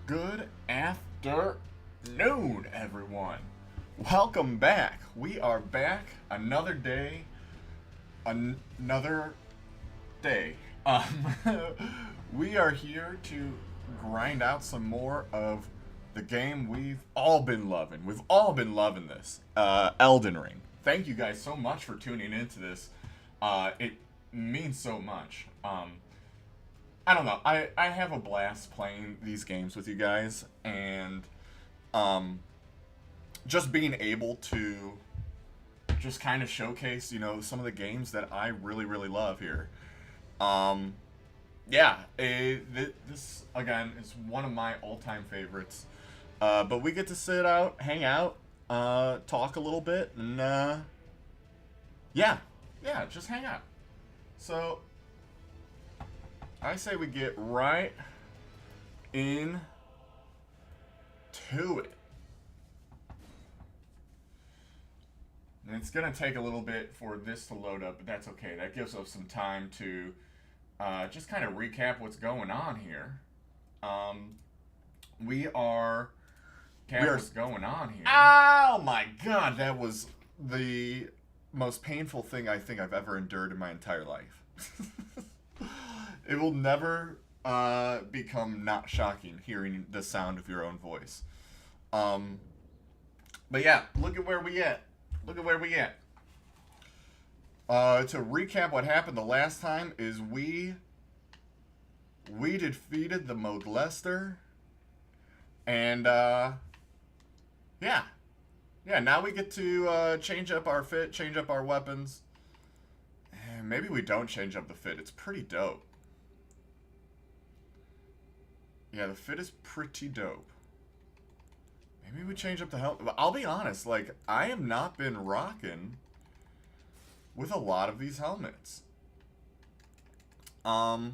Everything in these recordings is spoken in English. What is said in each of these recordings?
Good afternoon, everyone. Welcome back. We are back another day, another day. We are here to grind out some more of the game we've all been loving. We've all been loving this, Elden Ring. Thank you guys so much for tuning into this. It means so much. I don't know. I have a blast playing these games with you guys, and um, just being able to just kind of showcase, some of the games that I really, really love here. Um, yeah, this again is one of my all-time favorites. But we get to sit out, hang out, talk a little bit, and yeah, yeah, just hang out. So I say we get right into it. And it's going to take a little bit for this to load up, but that's okay. That gives us some time to just kind of recap what's going on here. Um, we are. What's going on here? Oh my god, that was the most painful thing I think I've ever endured in my entire life. It will never become not shocking hearing the sound of your own voice. Um, but yeah, look at where we at. Look at where we at. To recap what happened the last time is we defeated the Moglester, and yeah, now we get to change up our fit, change up our weapons. And maybe we don't change up the fit. It's pretty dope. Yeah, the fit is pretty dope. Maybe we change up the helmet. I'll be honest, like, I have not been rocking with a lot of these helmets. I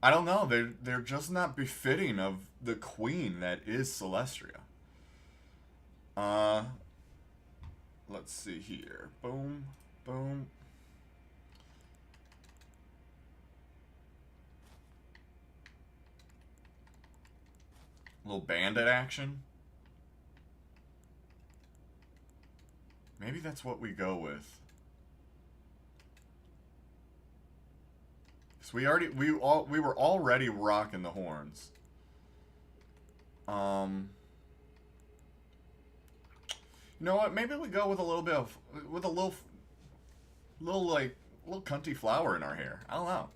don't know. They're just not befitting of the queen that is Celestia. Let's see here. Boom, boom. Little bandit action. Maybe that's what we go with. So we were already rocking the horns. You know what? Maybe we go with a little bit of little cunty flower in our hair. I don't know.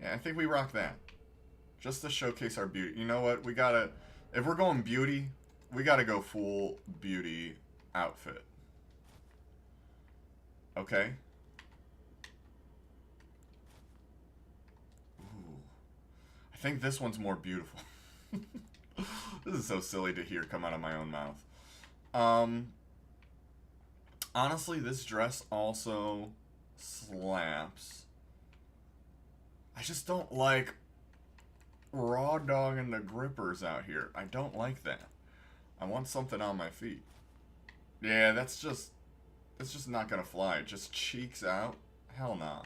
Yeah, I think we rock that. Just to showcase our beauty. You know what? If we're going beauty, we gotta go full beauty outfit. Okay? Ooh. I think this one's more beautiful. This is so silly to hear come out of my own mouth. Honestly, this dress also slaps. I just don't like raw dogging the grippers out here. I don't like that. I want something on my feet. Yeah, it's just not gonna fly. Just cheeks out? Hell nah.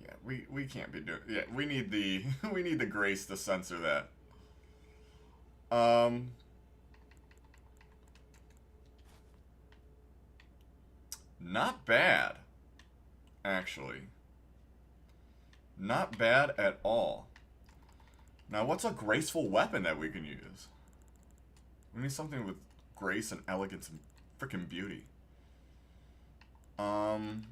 Yeah, we can't be doing. Yeah, we need the we need the grace to censor that. Not bad, actually. Not bad at all. Now, what's a graceful weapon that we can use? We need something with grace and elegance and freaking beauty. Hold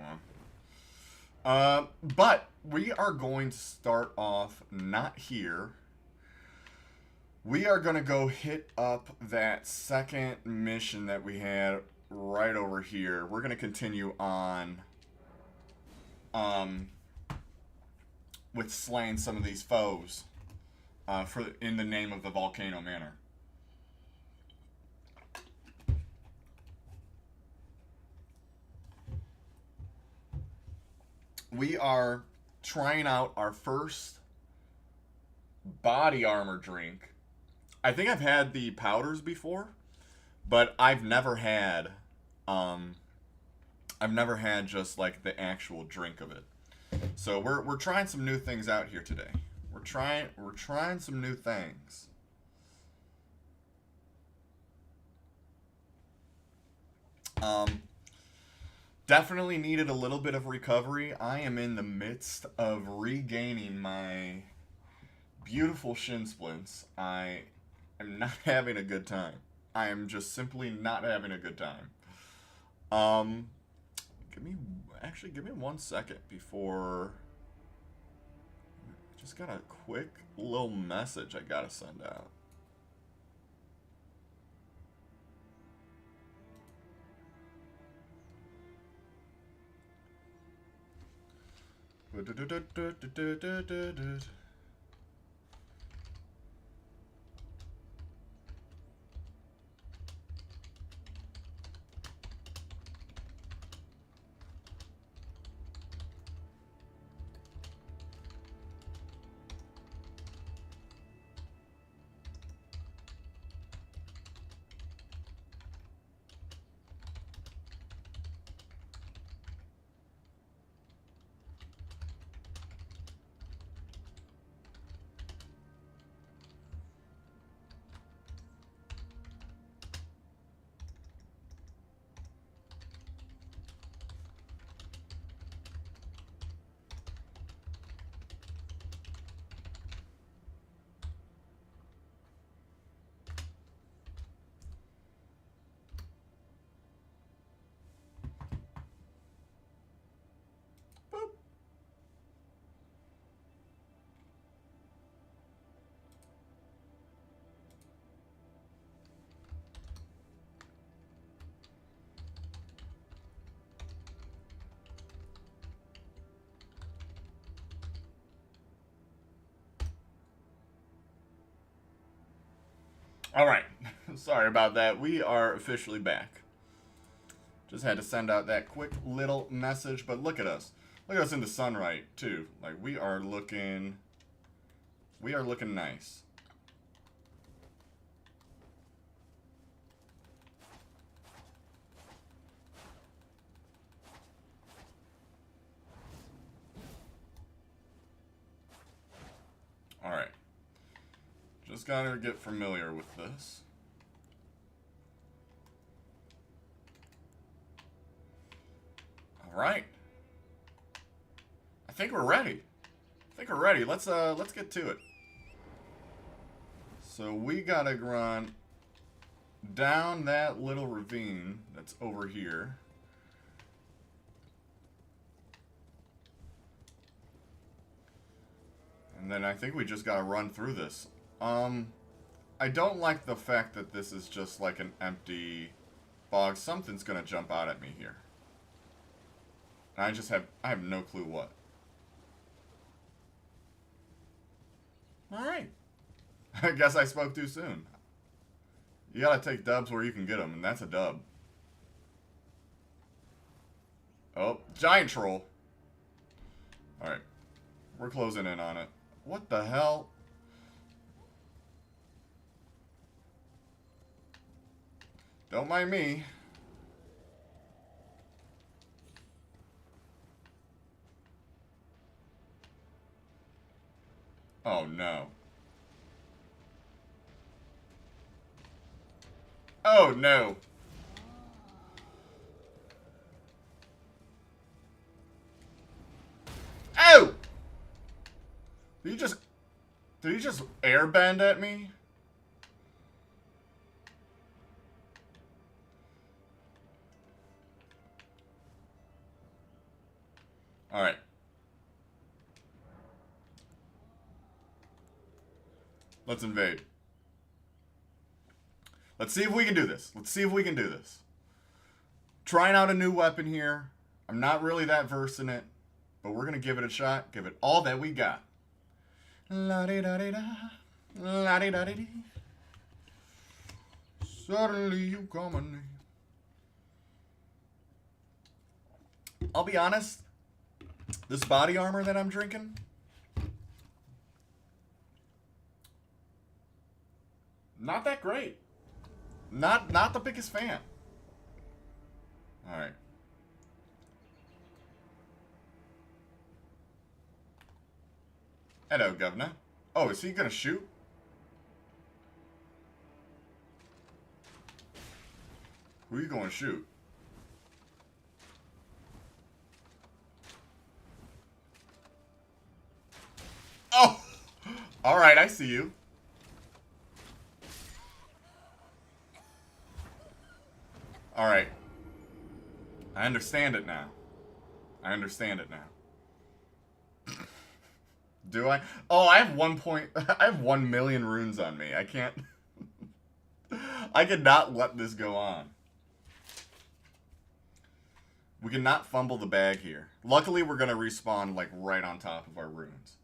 on. But we are going to start off not here. We are going to go hit up that second mission that we had right over here. We're going to continue on with slaying some of these foes in the name of the Volcano Manor. we are trying out our first body armor drink. I think I've had the powders before, but I've never had just like the actual drink of it. So we're trying some new things out here today. We're trying some new things. Definitely needed a little bit of recovery. I am in the midst of regaining my beautiful shin splints. I am not having a good time. I am just simply not having a good time. Um, give me 1 second before. Just got a quick little message I gotta send out. Boop. All right. Sorry about that. We are officially back. Just had to send out that quick little message, but look at us. Look at us in the sunlight too. Like we are looking nice. All right. Just gotta get familiar with this. All right. I think we're ready. Let's get to it. So we gotta run down that little ravine that's over here. And then I think we just gotta run through this. I don't like the fact that this is just like an empty bog. Something's gonna jump out at me here. And I have no clue what. Alright. I guess I spoke too soon. You gotta take dubs where you can get them, and that's a dub. Oh, giant troll. Alright. We're closing in on it. What the hell? Don't mind me. Oh no. Oh no. Oh! Did he just airbend at me? Alright. Let's invade. Let's see if we can do this. Trying out a new weapon here. I'm not really that versed in it, but we're going to give it a shot. Give it all that we got. La-di-da-di-da. La-di-da-di-di. Suddenly you call my name. I'll be honest. This body armor that I'm drinking, not that great. Not the biggest fan. All right. Hello, Governor. Oh, is he gonna shoot? Who are you going to shoot? Oh! Alright, I see you. Alright. I understand it now. I understand it now. Do I? Oh, I have 1 million runes on me. I can't... I cannot let this go on. We cannot fumble the bag here. Luckily, we're going to respawn, like, right on top of our runes.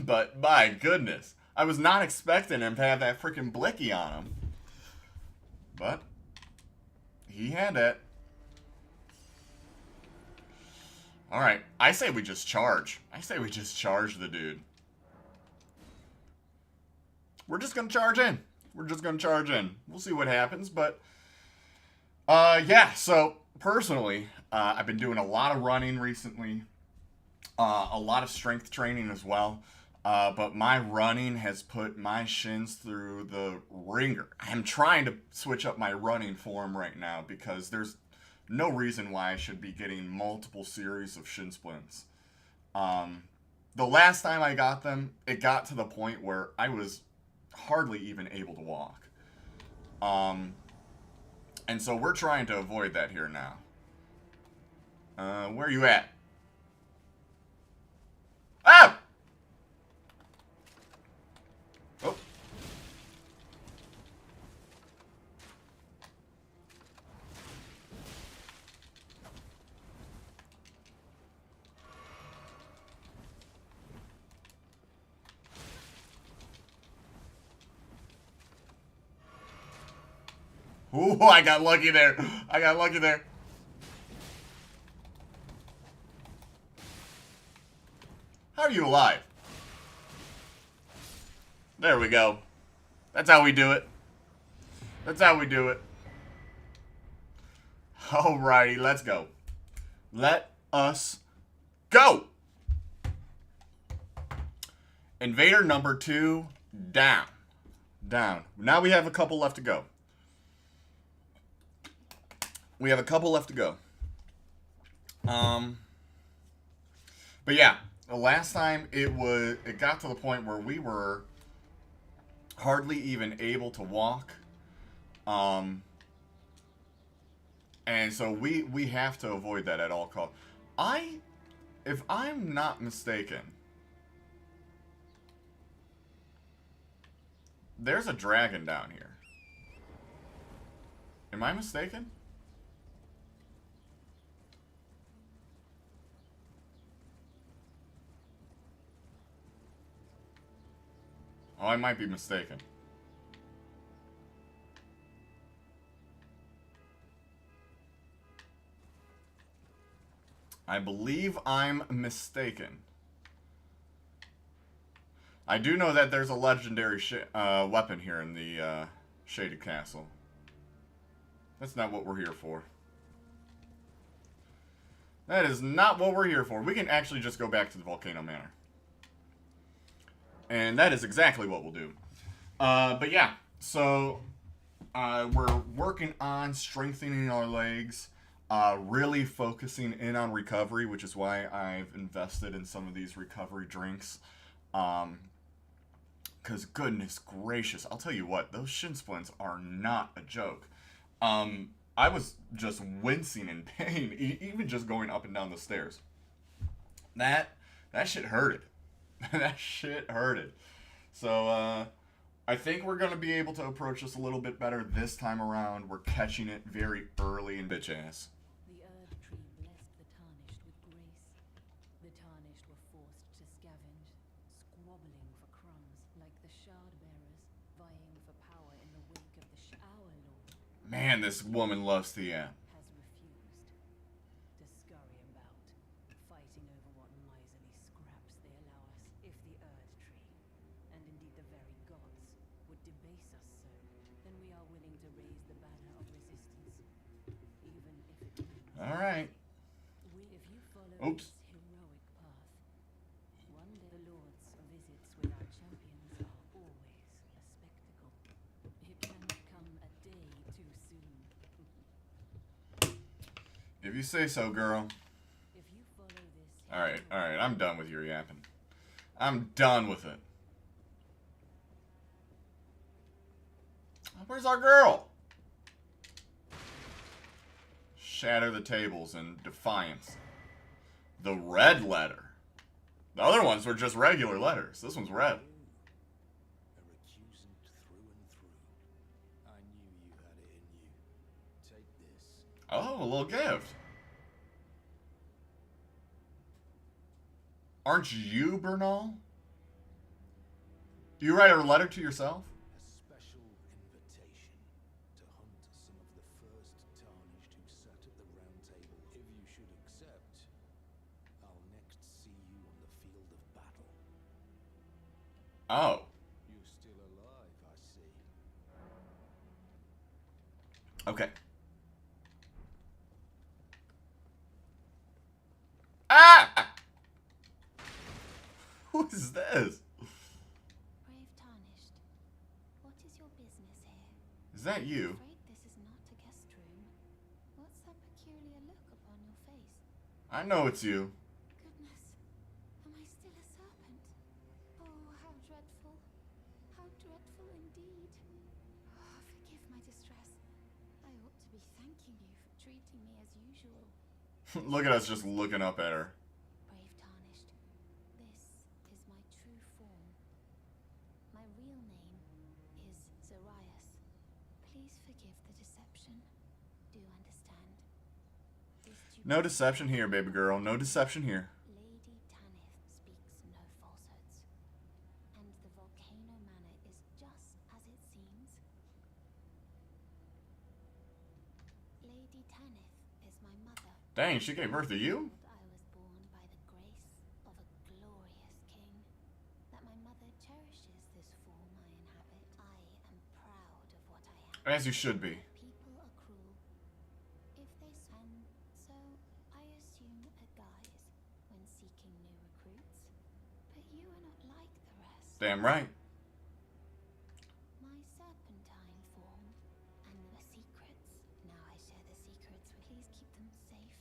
But, my goodness. I was not expecting him to have that freaking blicky on him. But, he had it. Alright, I say we just charge. I say we just charge the dude. We're just going to charge in. We're just going to charge in. We'll see what happens, but... yeah, so... Personally, I've been doing a lot of running recently, a lot of strength training as well, but my running has put my shins through the ringer. I'm trying to switch up my running form right now because there's no reason why I should be getting multiple series of shin splints. The last time I got them, it got to the point where I was hardly even able to walk. And so we're trying to avoid that here now. Where are you at? Ah! Oh. Ooh, I got lucky there. I got lucky there. How are you alive? There we go. That's how we do it. That's how we do it. Alrighty, let's go. Let us go. Invader number 2, down. Down. Now we have a couple left to go. We have a couple left to go. But yeah, the last time it got to the point where we were hardly even able to walk. And so we have to avoid that at all costs. If I'm not mistaken, there's a dragon down here. Am I mistaken? Oh, I might be mistaken. I believe I'm mistaken. I do know that there's a legendary weapon here in the Shaded Castle. That's not what we're here for. That is not what we're here for. We can actually just go back to the Volcano Manor. And that is exactly what we'll do. But yeah, so we're working on strengthening our legs, really focusing in on recovery, which is why I've invested in some of these recovery drinks. Because goodness gracious, I'll tell you what, those shin splints are not a joke. I was just wincing in pain, even just going up and down the stairs. That shit hurted. That shit hurted. So, I think we're going to be able to approach this a little bit better this time around. We're catching it very early in bitch ass. The Earth Tree blessed the Tarnished with grace. The Tarnished were forced to scavenge, squabbling for crumbs, like the Shard Bearers, vying for power in the wake of the Shower Lord. Man, this woman loves Thea. Has refused to scurry about, fighting over Alright. If you follow Oops. this heroic path, one day the Lord's visits with our champions are always a spectacle. It cannot come a day too soon. If you say so, girl. If you follow this Alright, alright. I'm done with your yapping. I'm done with it. Where's our girl? Shatter the tables in defiance. The red letter. The other ones were just regular letters. This one's red. A recusant through and through. I knew you had it in you. Take this. Oh, a little gift. Aren't you Bernal? Do you write a letter to yourself? A special invitation to hunt some of the first tarnished who sat at the round table. If you should accept, I'll next see you on the field of battle. Oh. You're still alive, I see. Okay. Ah! Who is this? Brave Tarnished, what is your business here? Is that you? I'm afraid this is not a guest room. What's that peculiar look upon your face? I know it's you. Goodness, am I still a serpent? Oh, how dreadful. How dreadful indeed. Oh, forgive my distress. I ought to be thanking you for treating me as usual. Look at us just looking up at her. Brave Tarnished, this is my true form. My real name is Zarias. Please forgive the deception. Do you understand? This No deception here, baby girl. No deception here. Lady Tanith speaks no falsehoods. And the Volcano Manor is just as it seems. Lady Tanith is my mother. Dang, she gave birth to you? I was born by the grace of a glorious king. That my mother cherishes this form I inhabit. I am proud of what I am. As you should be. People are cruel. If they and so I assume a guise when seeking new recruits. But you are not like the rest. Damn right. My serpentine form and the secrets. Now I share the secrets. Please keep them safe.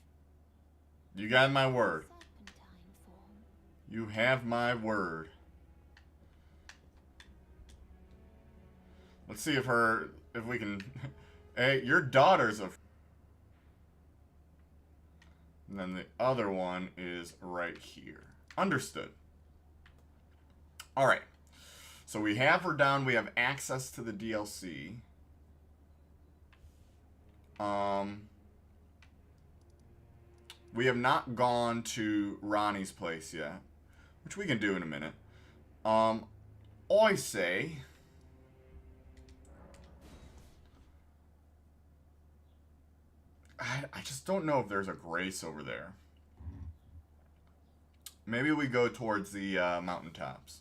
You got my word. Serpentine form. You have my word. Let's see if we can. Hey, your daughter's a. And then the other one is right here. Understood. All right. So we have her down. We have access to the DLC. We have not gone to Ronnie's place yet, which we can do in a minute. I say, I just don't know if there's a Grace over there. Maybe we go towards the mountaintops.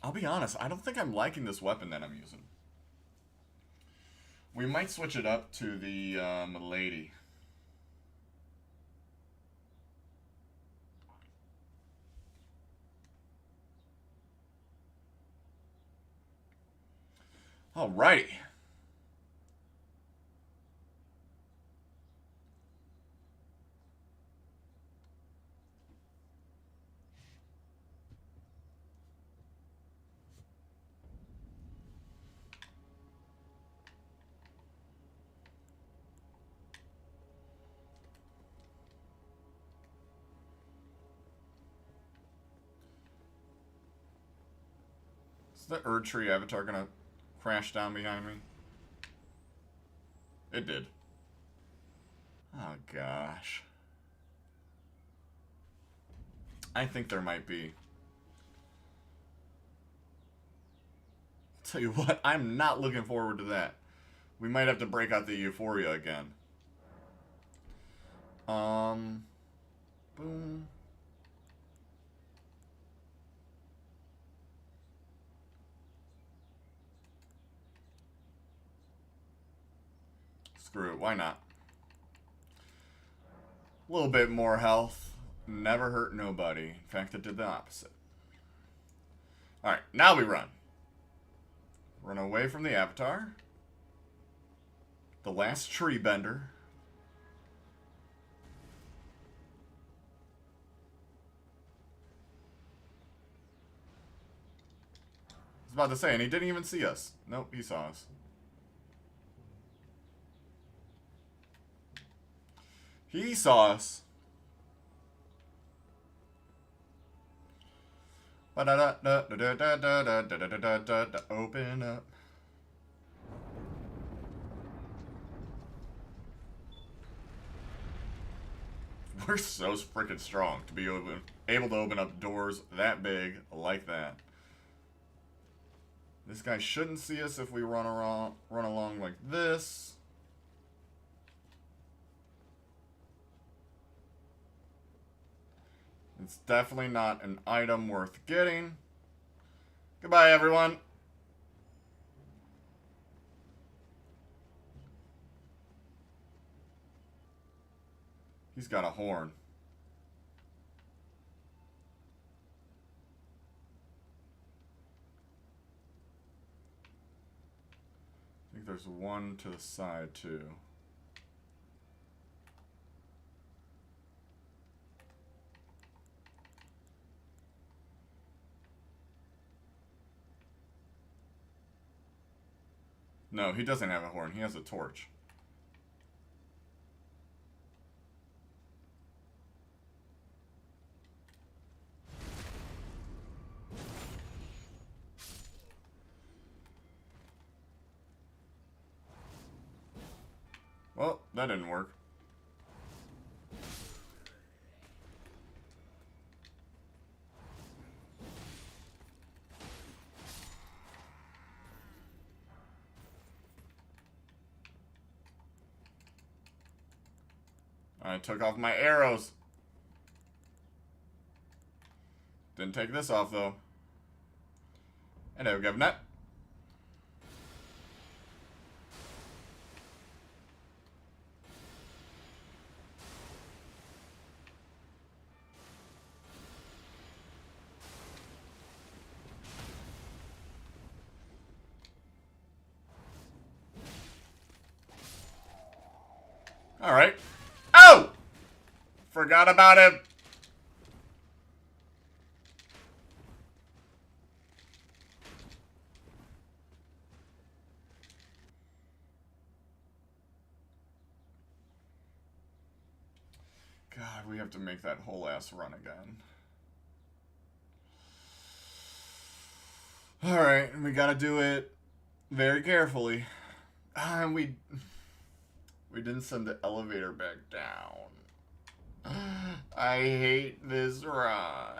I'll be honest, I don't think I'm liking this weapon that I'm using. We might switch it up to the Milady. Alrighty. Is the Erdtree Avatar gonna crash down behind me? It did. Oh gosh. I think there might be. Tell you what, I'm not looking forward to that. We might have to break out the Euphoria again. Boom. Screw it, why not? A little bit more health. Never hurt nobody. In fact, it did the opposite. Alright, now we run. Run away from the Avatar. The last tree bender. I was about to say, and he didn't even see us. Nope, he saw us. He saw us. Open up. We're so freaking strong to be able to open up doors that big like that. This guy shouldn't see us if we run along like this. It's definitely not an item worth getting. Goodbye, everyone. He's got a horn. I think there's one to the side, too. No, he doesn't have a horn. He has a torch. Well, that didn't work. I took off my arrows. Didn't take this off, though. Hello, Governor. Alright. Oh! Forgot about him. God, we have to make that whole ass run again. Alright, we gotta do it very carefully. And we didn't send the elevator back down. I hate this run.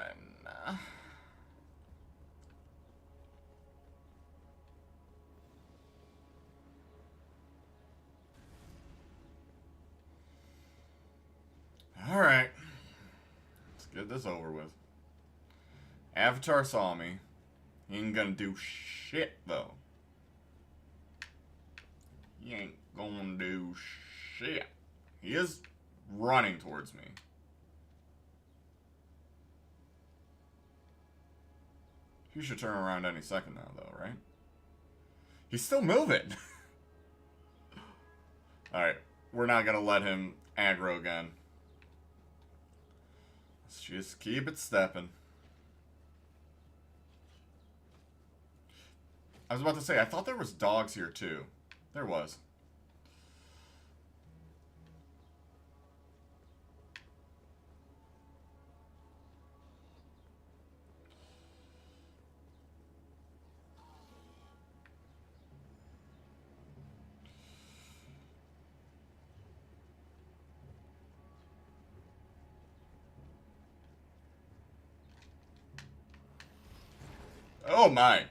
Alright. Let's get this over with. Avatar saw me. He ain't gonna do shit, though. He ain't gonna do shit. He is running towards me. He should turn around any second now, though, right? He's still moving. Alright, we're not gonna let him aggro again. Let's just keep it stepping. I was about to say, I thought there was dogs here, too. There was. Oh my.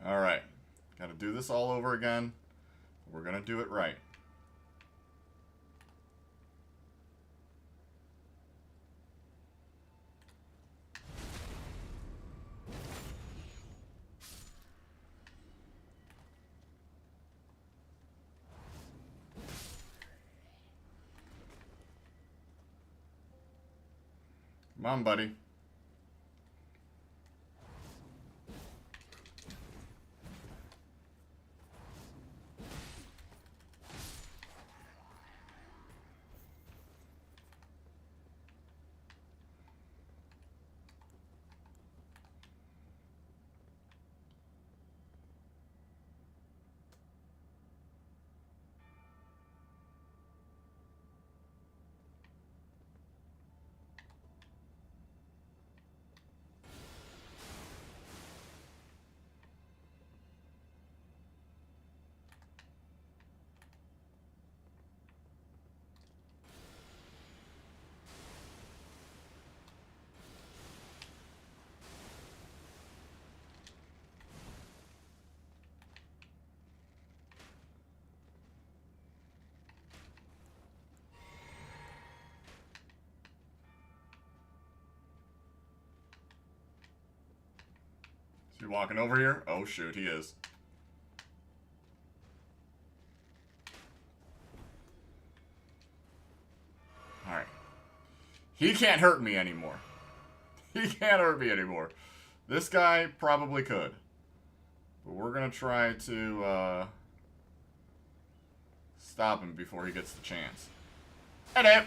Alright. Gotta do this all over again. We're gonna do it right. Come on, buddy. Is he walking over here? Oh shoot, he is. Alright. He can't hurt me anymore. He can't hurt me anymore. This guy probably could. But we're gonna try to stop him before he gets the chance. Hello!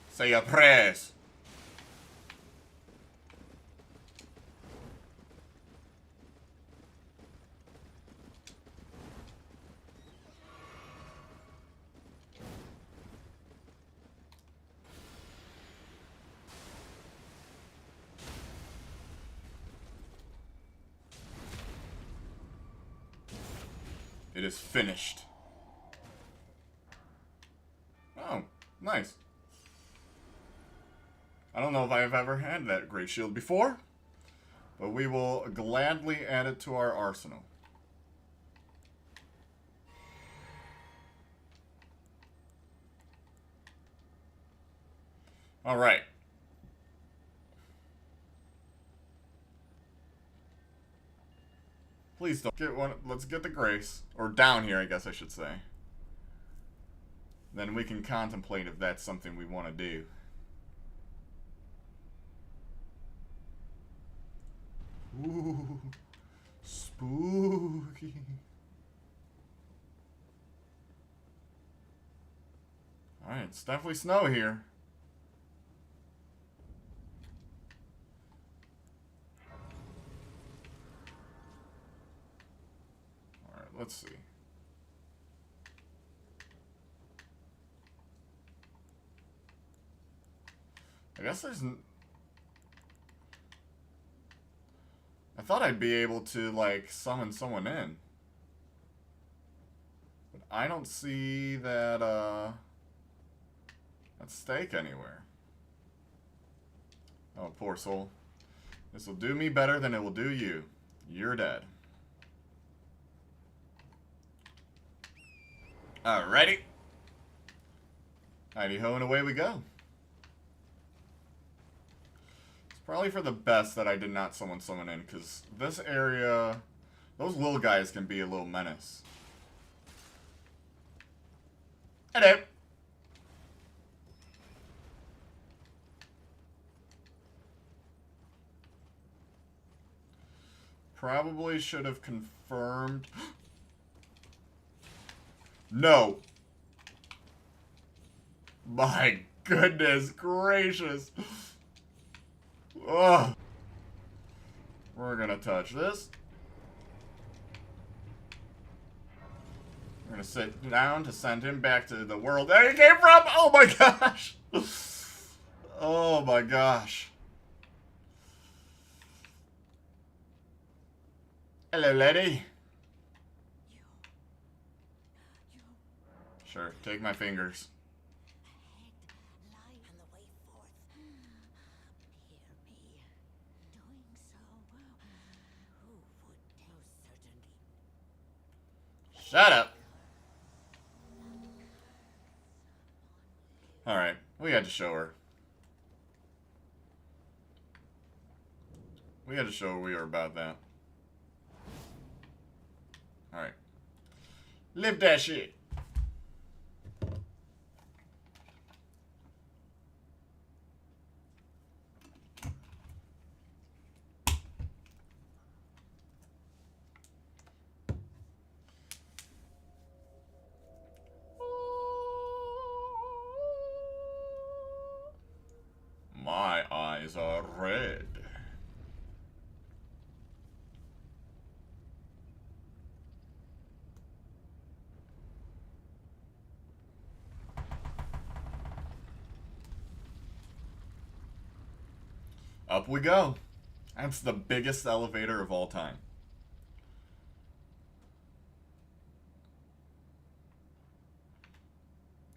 Say your prayers. It is finished. Oh, nice. I don't know if I've ever had that great shield before, but we will gladly add it to our arsenal. All right. Please don't get one. Let's get the grace. Or down here, I guess I should say. Then we can contemplate if that's something we want to do. Ooh, spooky. Alright, it's definitely snow here. Alright, let's see. I guess there's... I thought I'd be able to, like, summon someone in. But I don't see that, that stake anywhere. Oh, poor soul. This will do me better than it will do you. You're dead. Alrighty. Heidi-ho, and away we go. Probably for the best that I did not summon someone in, because this area, those little guys can be a little menace. Hello. Probably should have confirmed. No. My goodness gracious. Ugh. We're gonna touch this. We're gonna sit down to send him back to the world that he came from. Oh my gosh. Oh my gosh. Hello, lady. Sure, take my fingers. Ahead lie and the way forth. Hear me. Doing so, who would most certainly Shut up. Alright, we had to show her. We had to show her we were about that. Alright. Live that shit. My eyes are red. Up we go. That's the biggest elevator of all time.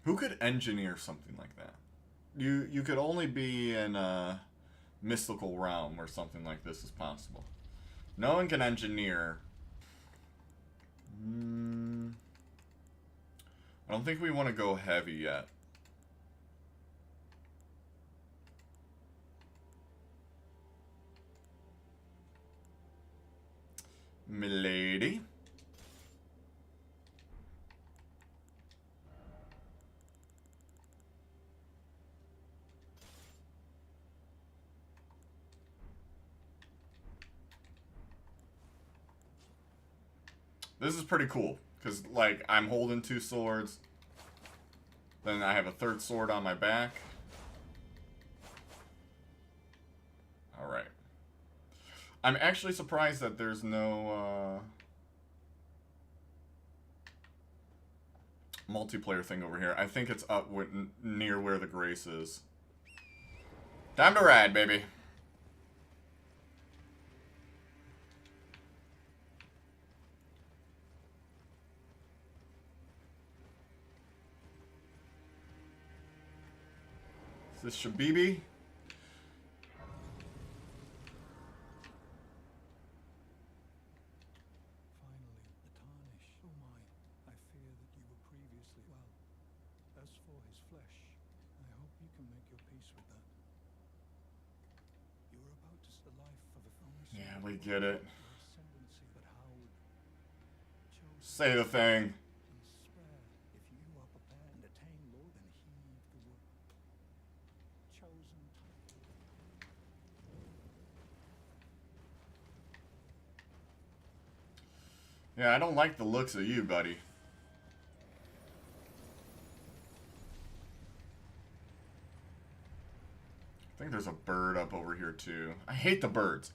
Who could engineer something like that? You could only be in a mystical realm where something like this is possible. No one can engineer. I don't think we want to go heavy yet. Milady. This is pretty cool, because, like, I'm holding two swords. Then I have a third sword on my back. Alright. I'm actually surprised that there's no, multiplayer thing over here. I think it's up near where the Grace is. Time to ride, baby. Is this Shabibi? Finally, the Tarnish. Oh my, I fear that you were previously well. As for his flesh, I hope you can make your peace with that. You were about to the life of a only Yeah, son we of get it. your ascendancy, but Howard chose Say the thing. and spare if you are prepared and attain more than heed the word. Chosen title. Yeah, I don't like the looks of you, buddy. I think there's a bird up over here too. I hate the birds.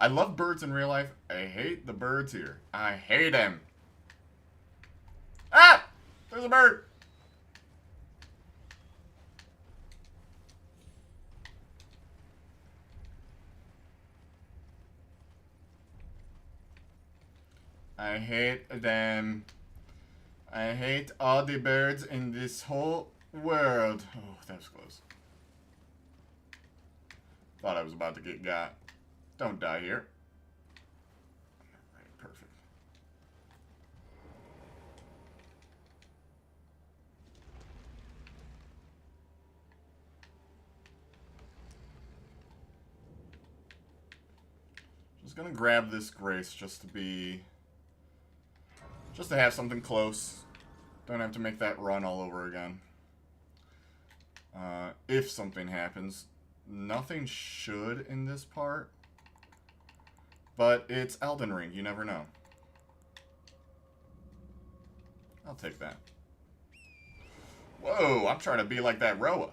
I love birds in real life. I hate the birds here. I hate them. Ah! There's a bird. I hate them. I hate all the birds in this whole world. Oh, that was close. Thought I was about to get got. Don't die here. Alright, perfect. Just gonna grab this Grace just to have something close. Don't have to make that run all over again. If something happens. Nothing should in this part. But it's Elden Ring. You never know. I'll take that. Whoa, I'm trying to be like that Roa.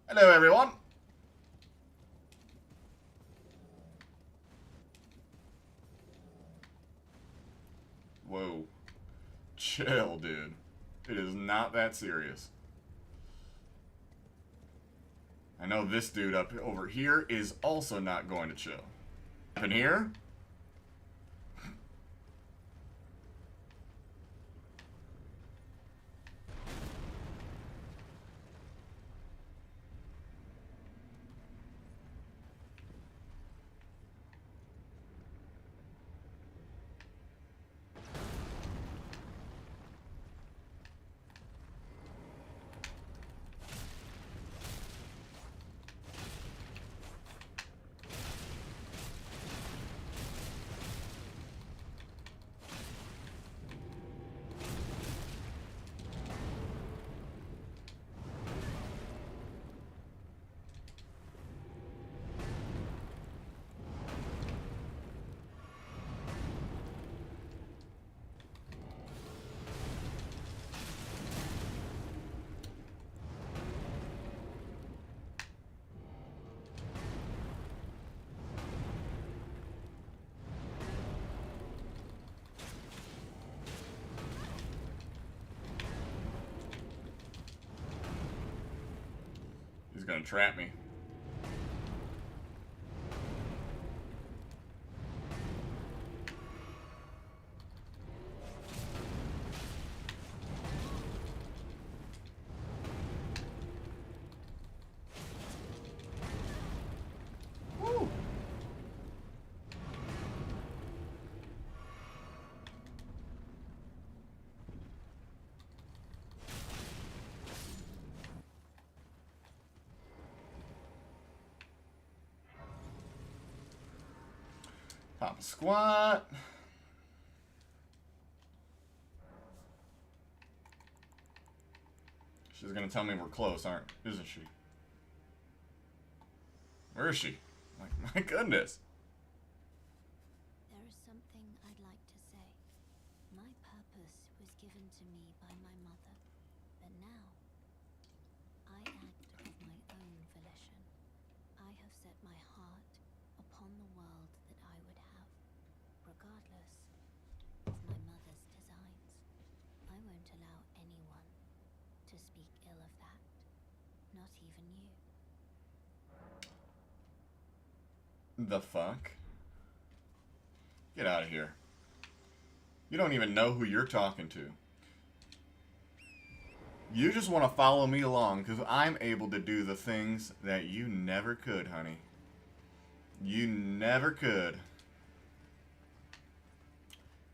Hello, everyone. Whoa. Chill, dude. It is not that serious. I know this dude up over here is also not going to chill. In here? gonna trap me. Woo. Pop a squat. She's gonna tell me we're close, isn't she? Where is she? My goodness. There is something I'd like to say. My purpose was given to me by my mother, but now I act of my own volition. I have set my heart upon the world that I would have, regardless of my mother's designs. I won't allow anyone to speak ill of that, not even you. The fuck? Get out of here. You don't even know who you're talking to. You just want to follow me along because I'm able to do the things that you never could, honey. You never could.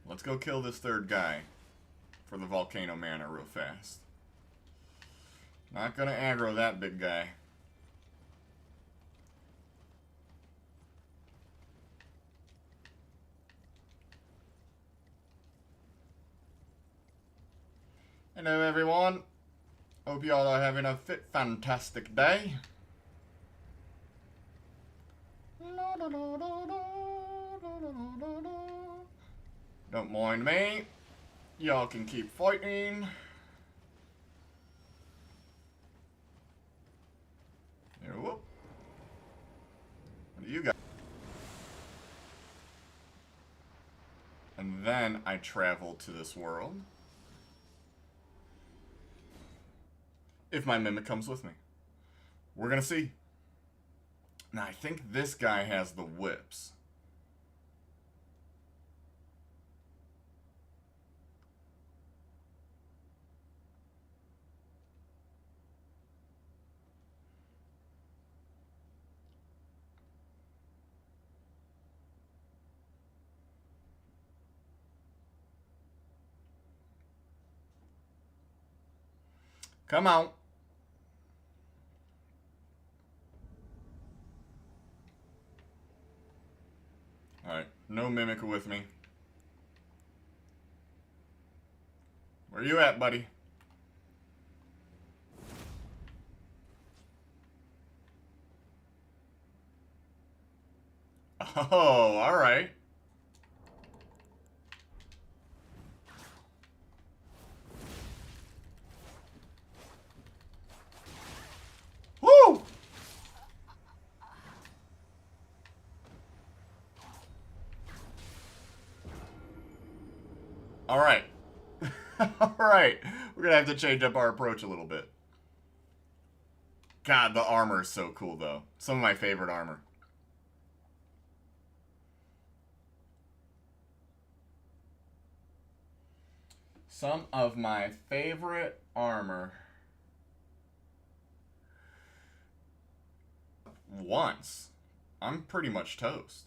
Let's go kill this third guy for the Volcano Manor real fast. Not gonna aggro that big guy. Hello everyone. Hope y'all are having a fantastic day. Don't mind me. Y'all can keep fighting. Here, whoop. What do you got? And then I travel to this world. If my mimic comes with me. We're gonna see. Now I think this guy has the whips. Come on. Alright, no mimic with me. Where you at, buddy? Oh, alright. Woo! Alright. Alright. We're gonna have to change up our approach a little bit. God, the armor is so cool, though. Some of my favorite armor. Some of my favorite armor. Once. I'm pretty much toast.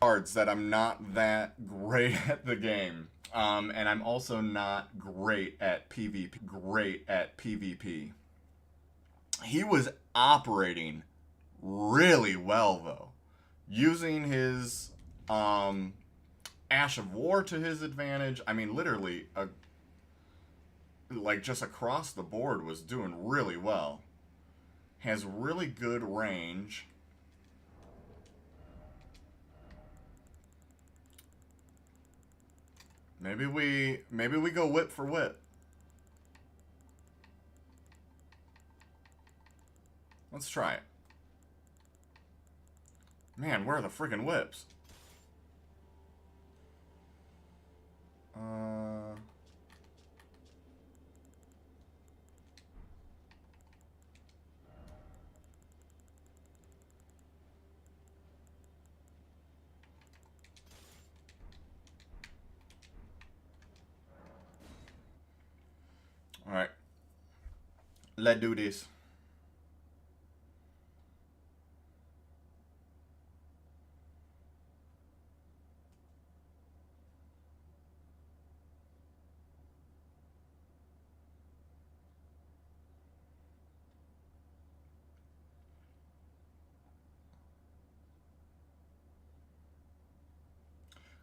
cards that I'm not that great at the game. And I'm also not great at PvP. He was operating really well though, using his Ash of War to his advantage. I mean, literally, like just across the board was doing really well. Has really good range. Maybe we go whip for whip. Let's try it. Man, where are the freaking whips? All right. Let's do this.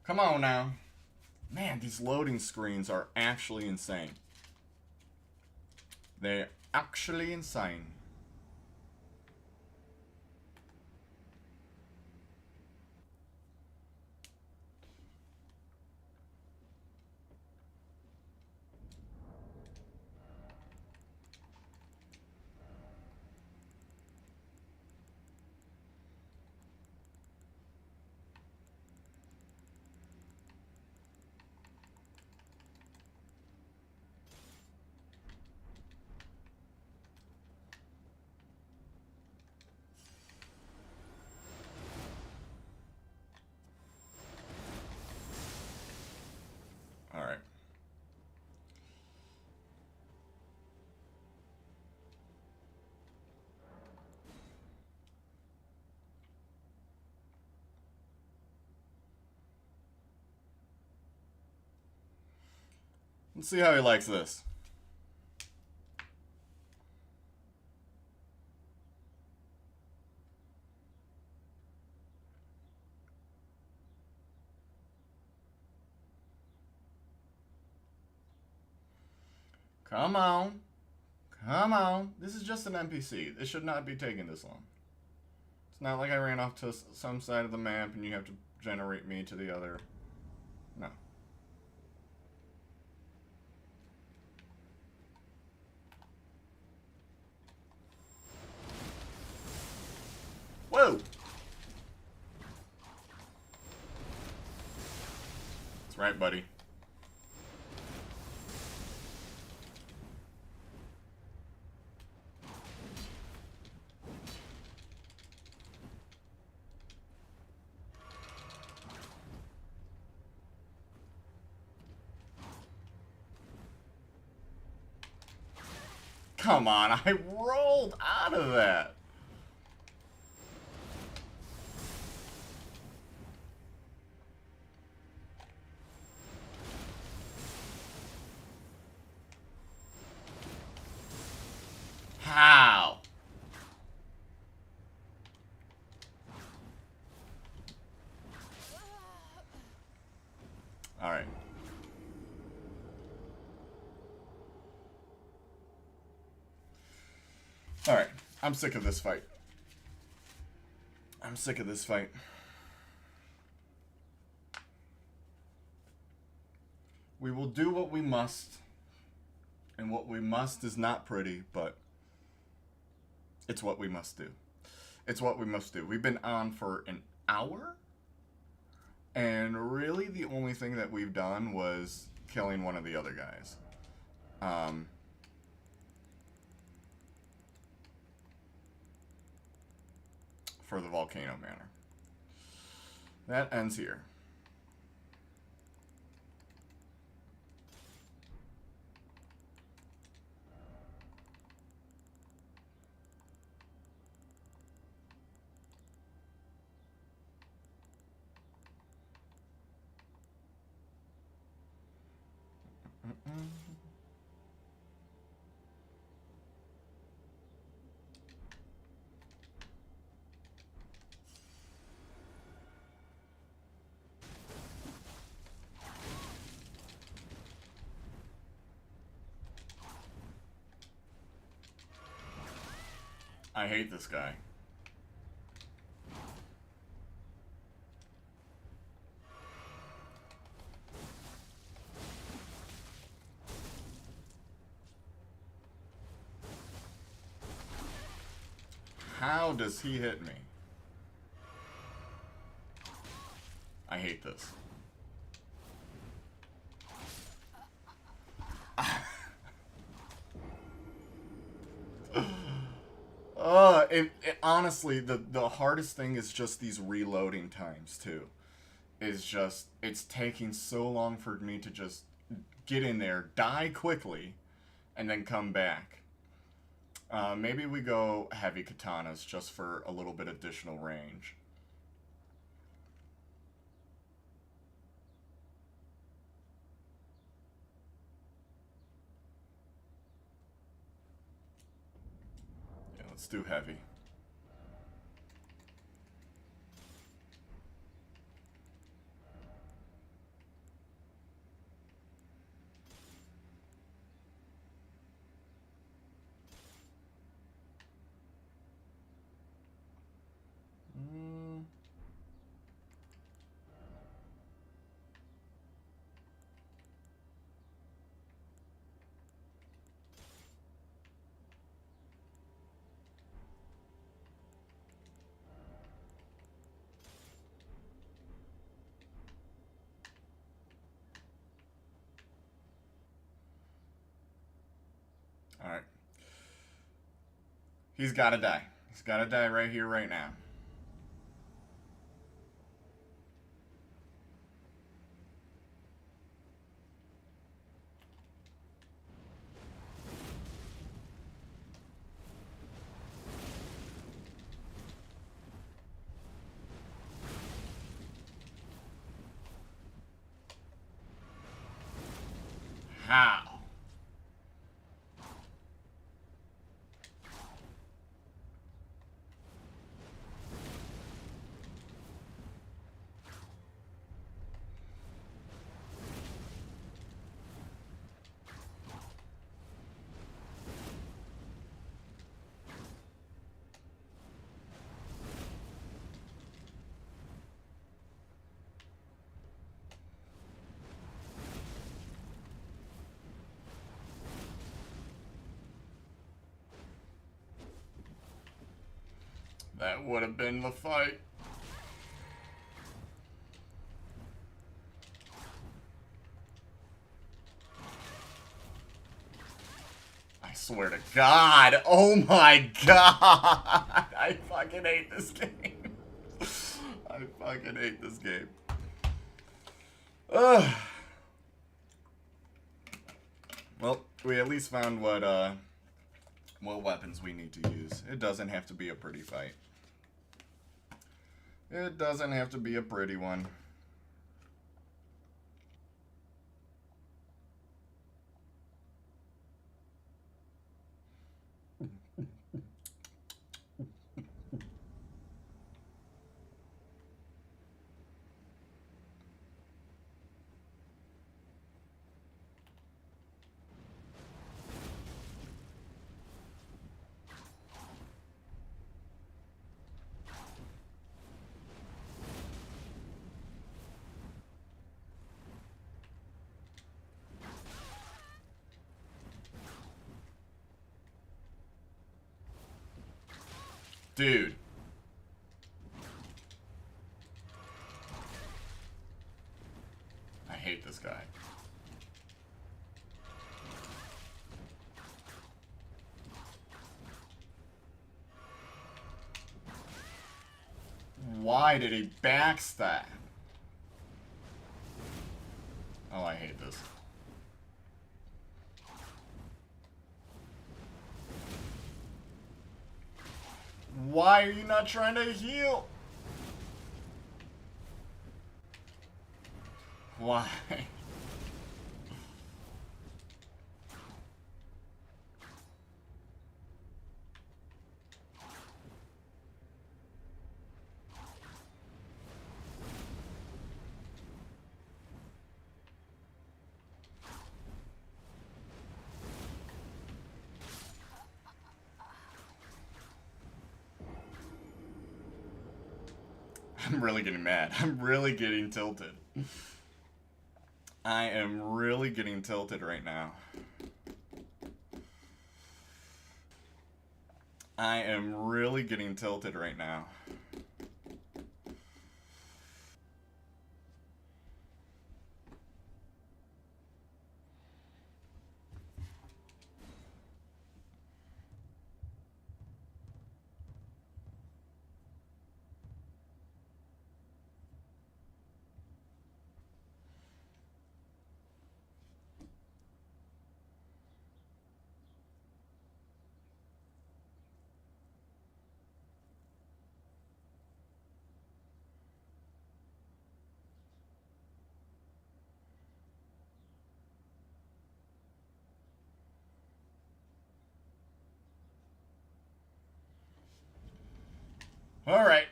Come on now. Man, these loading screens are actually insane. They're actually insane. All right. Let's see how he likes this. Come on. Come on. This is just an NPC. This should not be taking this long. It's not like I ran off to some side of the map and you have to generate me to the other. No. Whoa! That's right, buddy. Come on, I rolled out of that. How? All right. All right. I'm sick of this fight. I'm sick of this fight. We will do what we must. And what we must is not pretty, but it's what we must do. It's what we must do. We've been on for an hour. And really the only thing that we've done was killing one of the other guys. For the Volcano Manor. That ends here. I hate this guy. How does he hit me? I hate this. Honestly, the hardest thing is just these reloading times too. Is just it's taking so long for me to just get in there, die quickly, and then come back. Maybe we go heavy katanas just for a little bit additional range. Yeah, let's do heavy. Alright. He's gotta die. He's gotta die right here, right now. How? That would have been the fight. I swear to God. Oh my God. I fucking hate this game. I fucking hate this game. Ugh. Well, we at least found what weapons we need to use. It doesn't have to be a pretty fight. It doesn't have to be a pretty one. Dude. I hate this guy. Why did he backstab? Oh, I hate this. Why are you not trying to heal? Why? I'm really getting mad. I'm really getting tilted. I am really getting tilted right now. I am really getting tilted right now. Alright,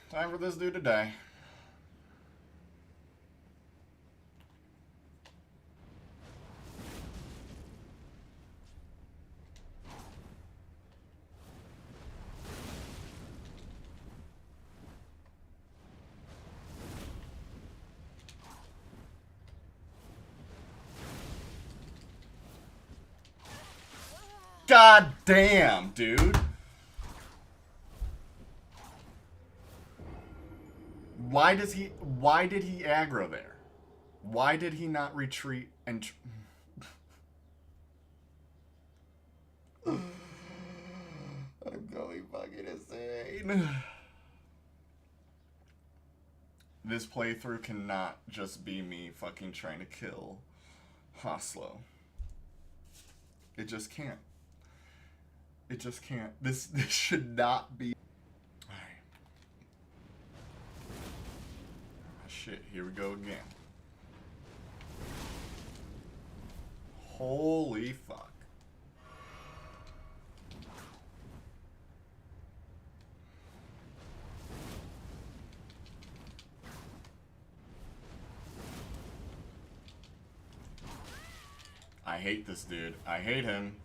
time for this dude to die. God damn, dude. Why did he aggro there? Why did he not retreat and I'm going fucking insane. This playthrough cannot just be me fucking trying to kill Hoslow. It just can't. It just can't. This should not be. Alright. Oh, shit, here we go again. Holy fuck. I hate this dude. I hate him.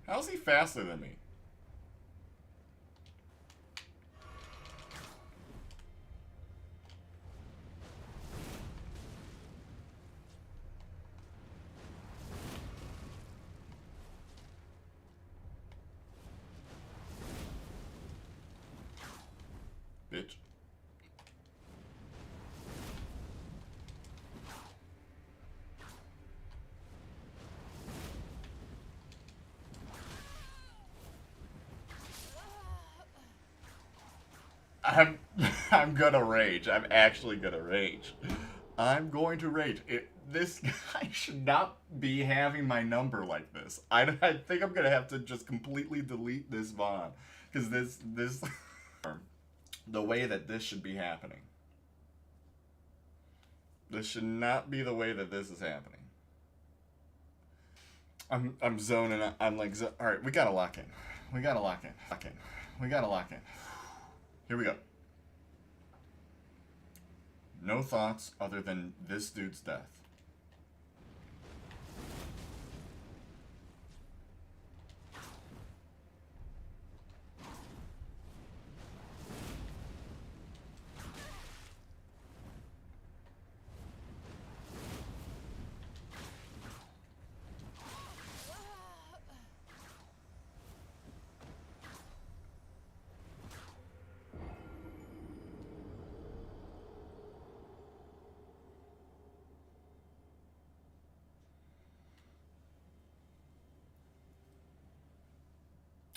How's he faster than me? Bitch. I'm gonna rage. I'm actually gonna rage. I'm going to rage. This guy should not be having my number like this. I think I'm gonna have to just completely delete this VOD because this the way that this should be happening. This should not be the way that this is happening. I'm zoning. I'm like, all right, we gotta lock in. We gotta lock in. We gotta lock in. Here we go. No thoughts other than this dude's death.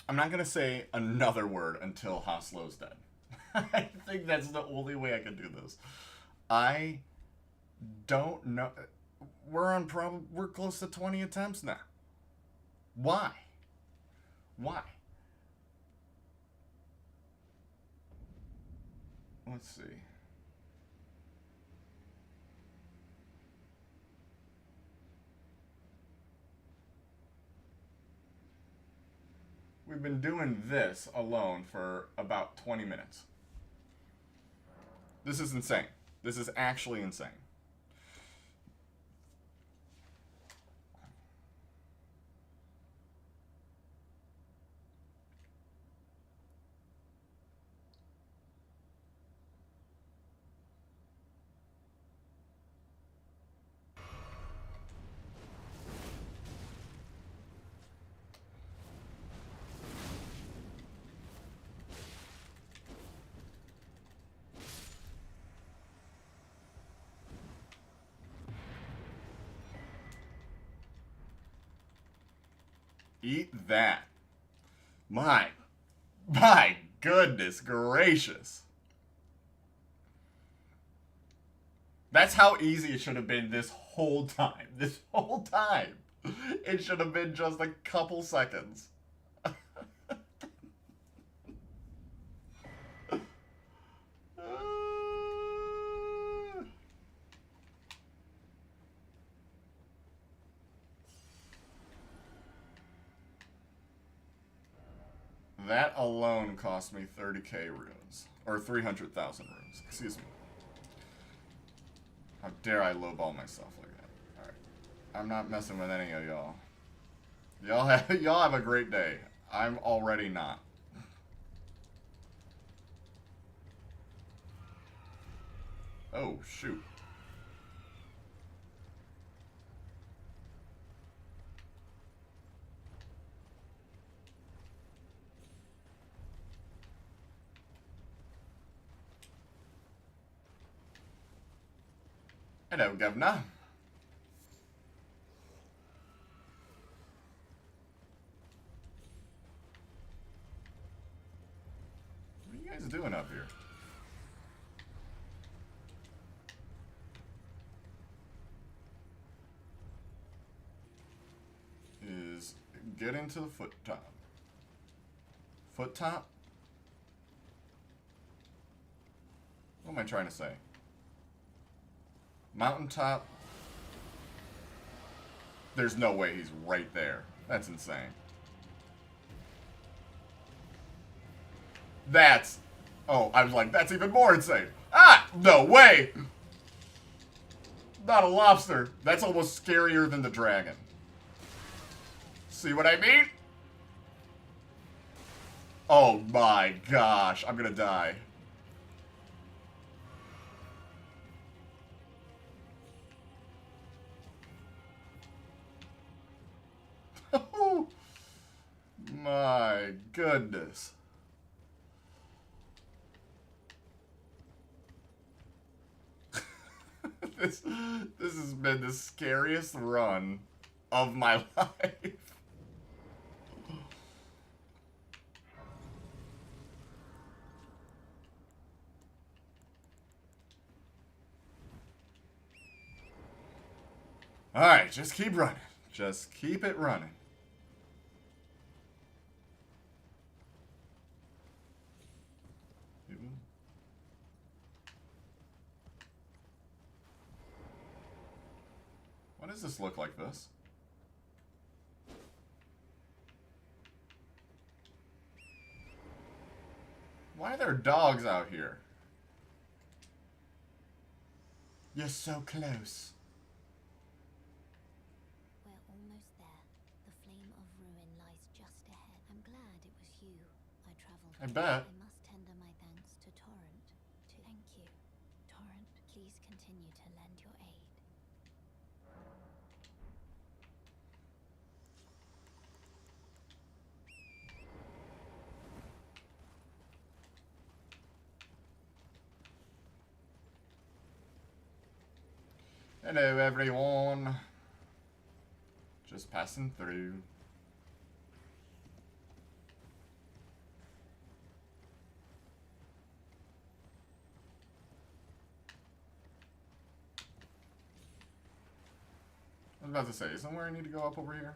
I'm not gonna say another word until Hoslow's dead. I think that's the only way I can do this. I don't know. We're close to 20 attempts now. Why? Why? Let's see. We've been doing this alone for about 20 minutes. This is insane. This is actually insane. Eat that. My goodness gracious. That's how easy it should have been this whole time. This whole time. It should have been just a couple seconds. That alone cost me 30k runes. Or 300,000 runes. Excuse me. How dare I lowball myself like that. Alright. I'm not messing with any of y'all. Y'all have a great day. I'm already not. Oh, shoot. Hello, Governor. What are you guys doing up here? Is get into the foot top. Foot top? What am I trying to say? Mountaintop. There's no way he's right there. That's insane. That's... Oh, I was like, that's even more insane. Ah! No way! Not a lobster. That's almost scarier than the dragon. See what I mean? Oh my gosh. I'm gonna die. Oh my goodness. This has been the scariest run of my life. Alright, just keep running. Just keep it running. Why does this look like this? Why are there dogs out here? You're so close. We're almost there. The flame of ruin lies just ahead. I'm glad it was you. I traveled. I bet. I must tender my thanks to Torrent. Thank you. Torrent, please continue to lend your aid. Hello, everyone. Just passing through. I was about to say, somewhere I need to go up over here?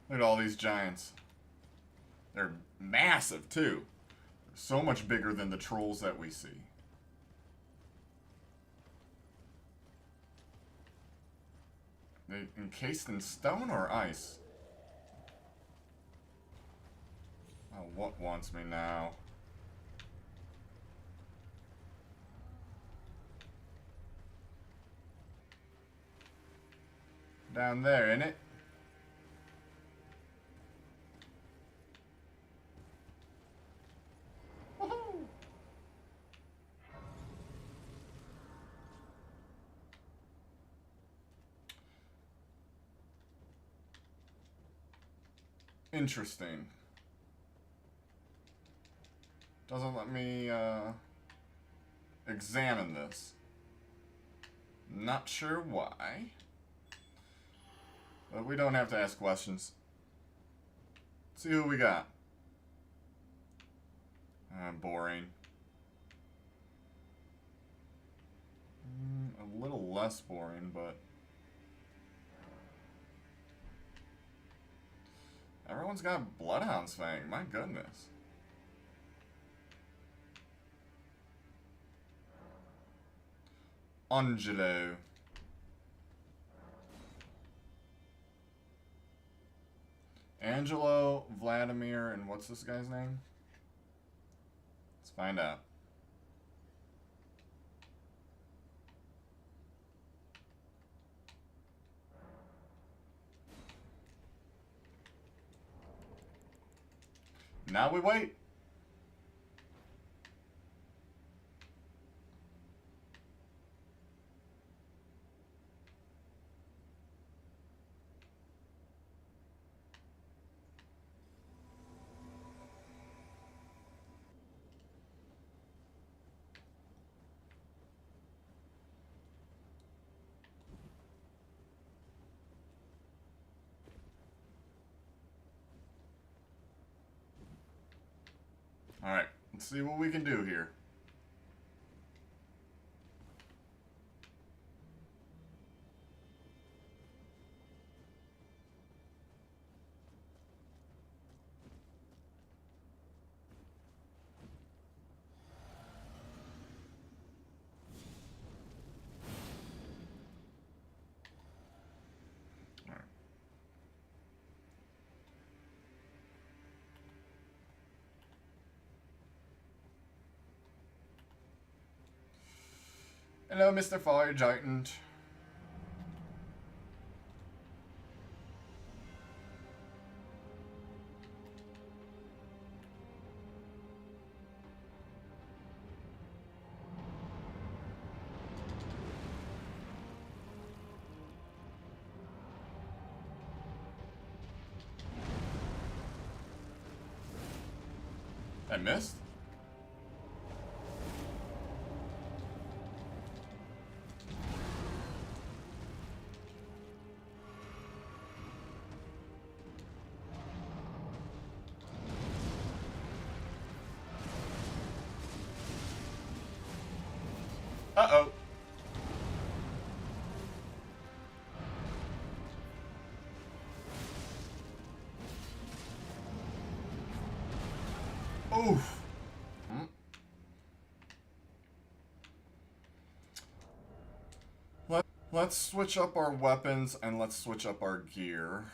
Look at all these giants. They're massive, too. So much bigger than the trolls that we see. They encased in stone or ice? Oh, what wants me now? Down there, ain't it? Woohoo! Interesting. Doesn't let me examine this. Not sure why. But we don't have to ask questions. See who we got. Boring. A little less boring, but... Everyone's got Bloodhound's Fang, my goodness. Angelo. Angelo, Vladimir, and what's this guy's name? Let's find out. Now we wait. Alright, let's see what we can do here. Alright. Hello, Mr. Fire Giant. I missed? Uh-oh. Oof. Let's switch up our weapons and let's switch up our gear.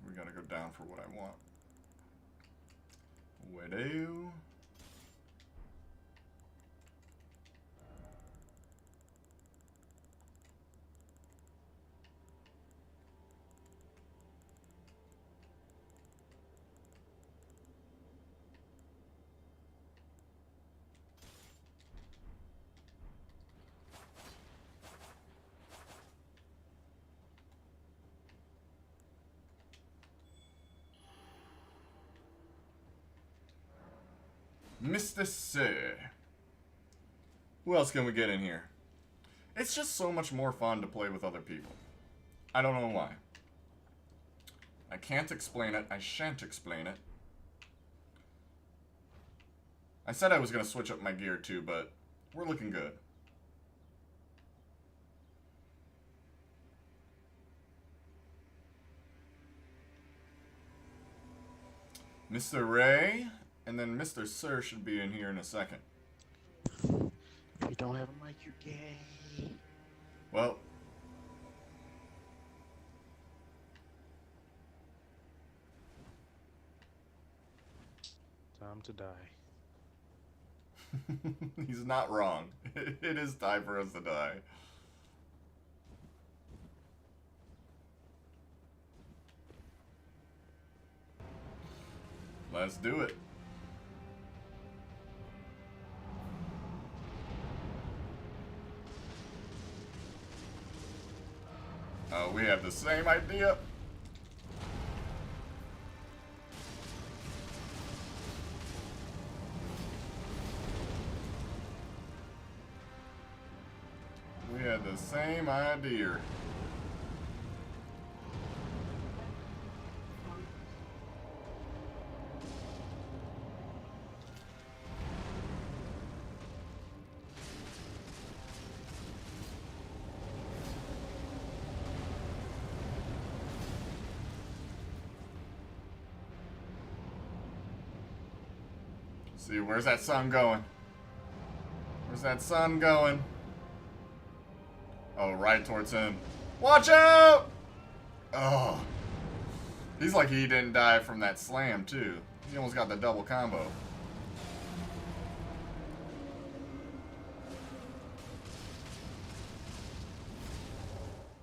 We gotta go down for what I want. Widow. Mr. Sir. Who else can we get in here? It's just so much more fun to play with other people. I don't know why. I can't explain it. I shan't explain it. I said I was going to switch up my gear too, but we're looking good. Mr. Ray, and then Mr. Sir should be in here in a second. If you don't have a mic, you're gay. Well, Time to die. he's not wrong. It is time for us to die. Let's do it. We have the same idea. We had the same idea. See, where's that sun going? Where's that sun going? Oh, right towards him. Watch out! Oh. He's like he didn't die from that slam, too. He almost got the double combo.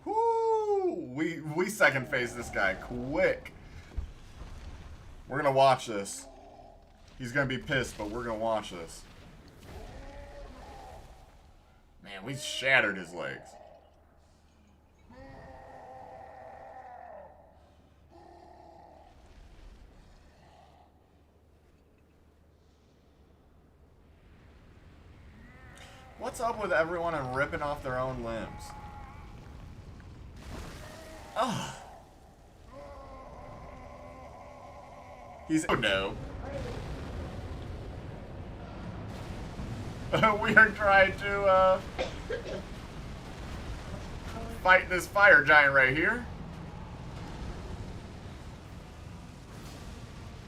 Whoo! We second phase this guy quick. We're gonna watch this. He's gonna be pissed, but we're gonna watch this. Man, we shattered his legs. What's up with everyone and ripping off their own limbs? Oh. He's oh no. We are trying to fight this fire giant right here.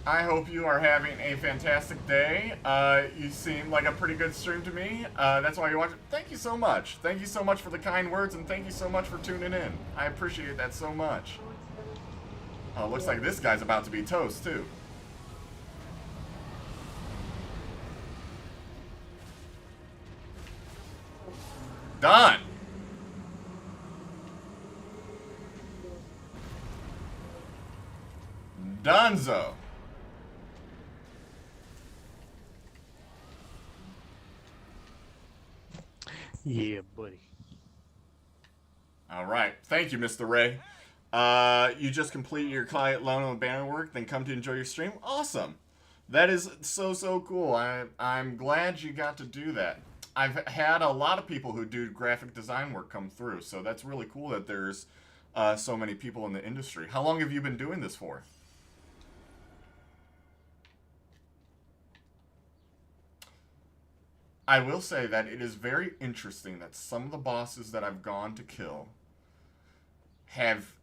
I hope you are having a fantastic day. You seem like a pretty good stream to me. That's why you're watching. Thank you so much. Thank you so much for the kind words, and thank you so much for tuning in. I appreciate that so much. Oh, looks like this guy's about to be toast, too. Done. Dunzo. Yeah, buddy. All right. Thank you, Mr. Ray. You just completed your client loan and banner work, then come to enjoy your stream? Awesome. That is so cool. I'm glad you got to do that. I've had a lot of people who do graphic design work come through, so that's really cool that there's so many people in the industry. How long have you been doing this for? I will say that it is very interesting that some of the bosses that I've gone to kill have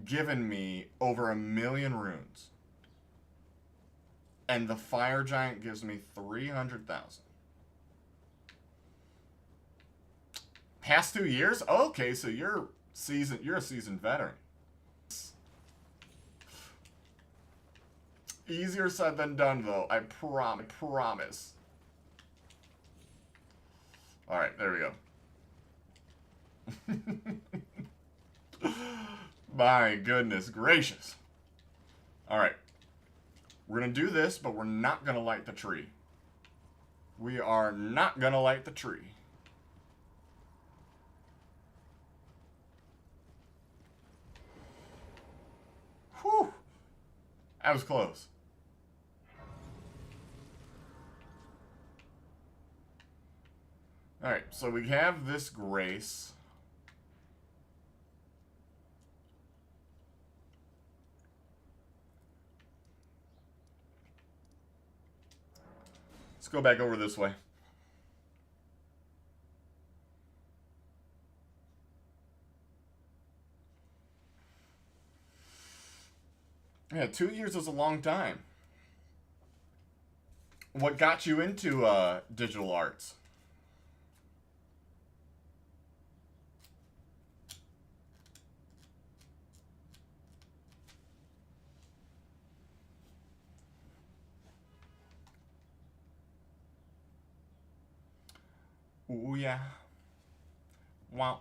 given me over 1 million runes. And the fire giant gives me 300,000. Past 2 years? Oh, okay, so you're a seasoned veteran. Easier said than done, though. I promise. All right, there we go. My goodness gracious. All right. We're going to do this, but we're not going to light the tree. We are not going to light the tree. Whew. That was close. Alright, so we have this grace. Let's go back over this way. Yeah, 2 years is a long time. what got you into digital arts? Ooh yeah. Wah,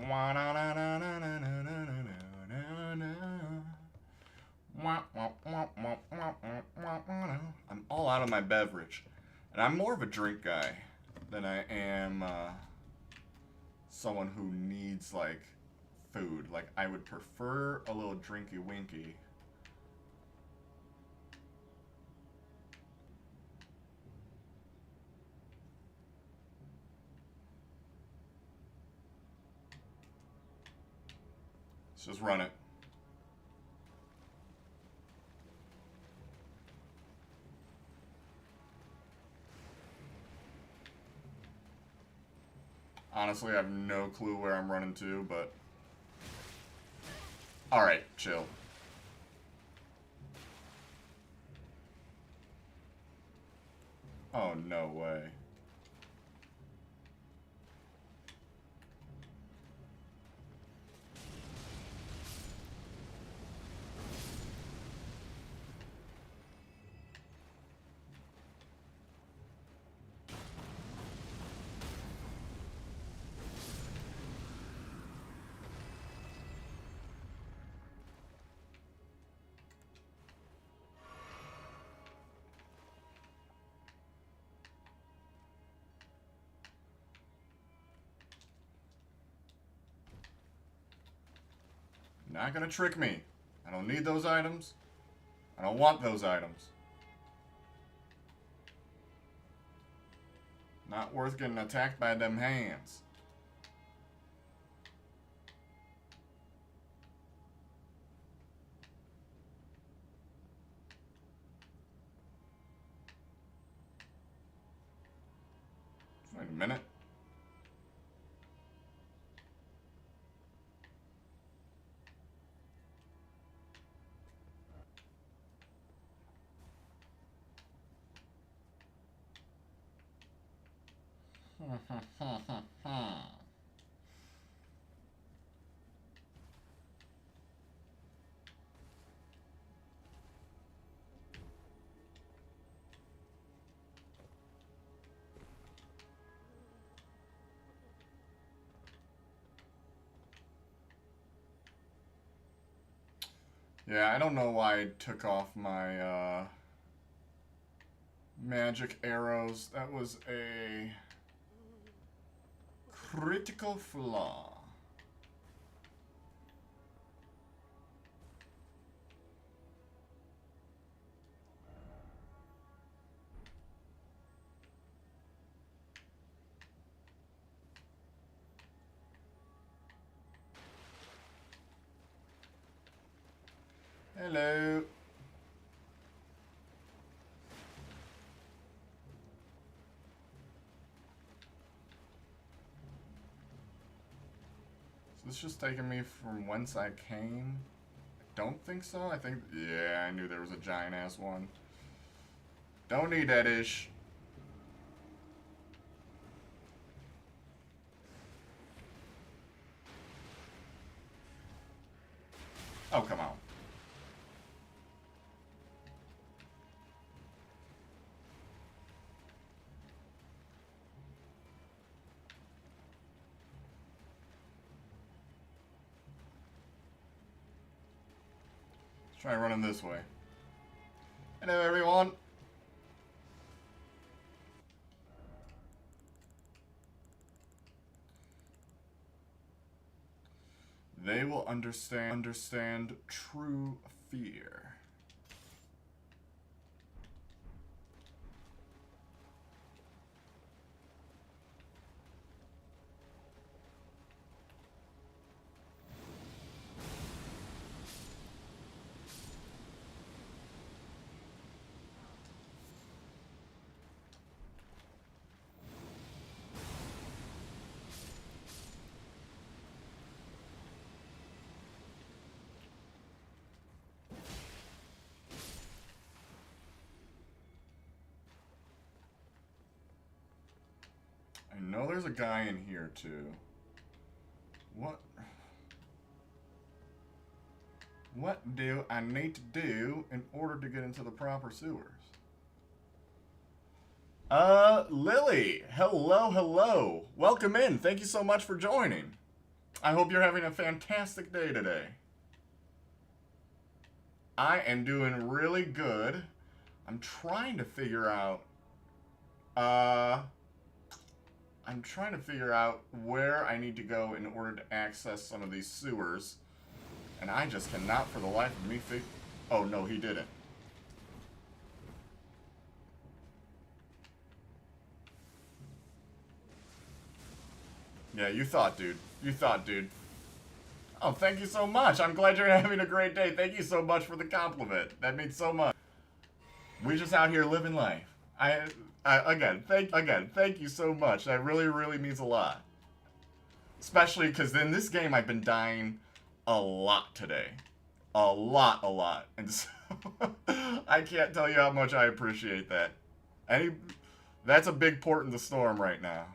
wah, na, na, na, na, na, na, na, na, na, na. Wah, wah, wah, wah, wah, wah, wah, wah. I'm all out of my beverage. And I'm more of a drink guy than I am someone who needs, like, food. Like, I would prefer a little drinky winky. Let's just run it. Honestly, I have no clue where I'm running to, but... Alright, chill. Oh, no way. Not gonna trick me. I don't need those items. I don't want those items. Not worth getting attacked by them hands. Wait a minute. Yeah, I don't know why I took off my magic arrows. That was a critical flaw. Hello. Is this just taking me from whence I came? I don't think so. I think, yeah, I knew there was a giant ass one. Don't need that ish. Oh, come on. Let's try running this way. Hello, everyone. They will understand true fear. I know there's a guy in here too. What do I need to do in order to get into the proper sewers? Lily, hello, hello. Welcome in. Thank you so much for joining. I hope you're having a fantastic day today. I am doing really good. I'm trying to figure out, where I need to go in order to access some of these sewers. And I just cannot for the life of me figure... Oh, no, he didn't. Yeah, you thought, dude. You thought, dude. Oh, thank you so much. I'm glad you're having a great day. Thank you so much for the compliment. That means so much. We just out here living life. Again, thank you so much. That really, really means a lot. Especially because in this game, I've been dying a lot today. A lot. And so, I can't tell you how much I appreciate that. That's a big port in the storm right now.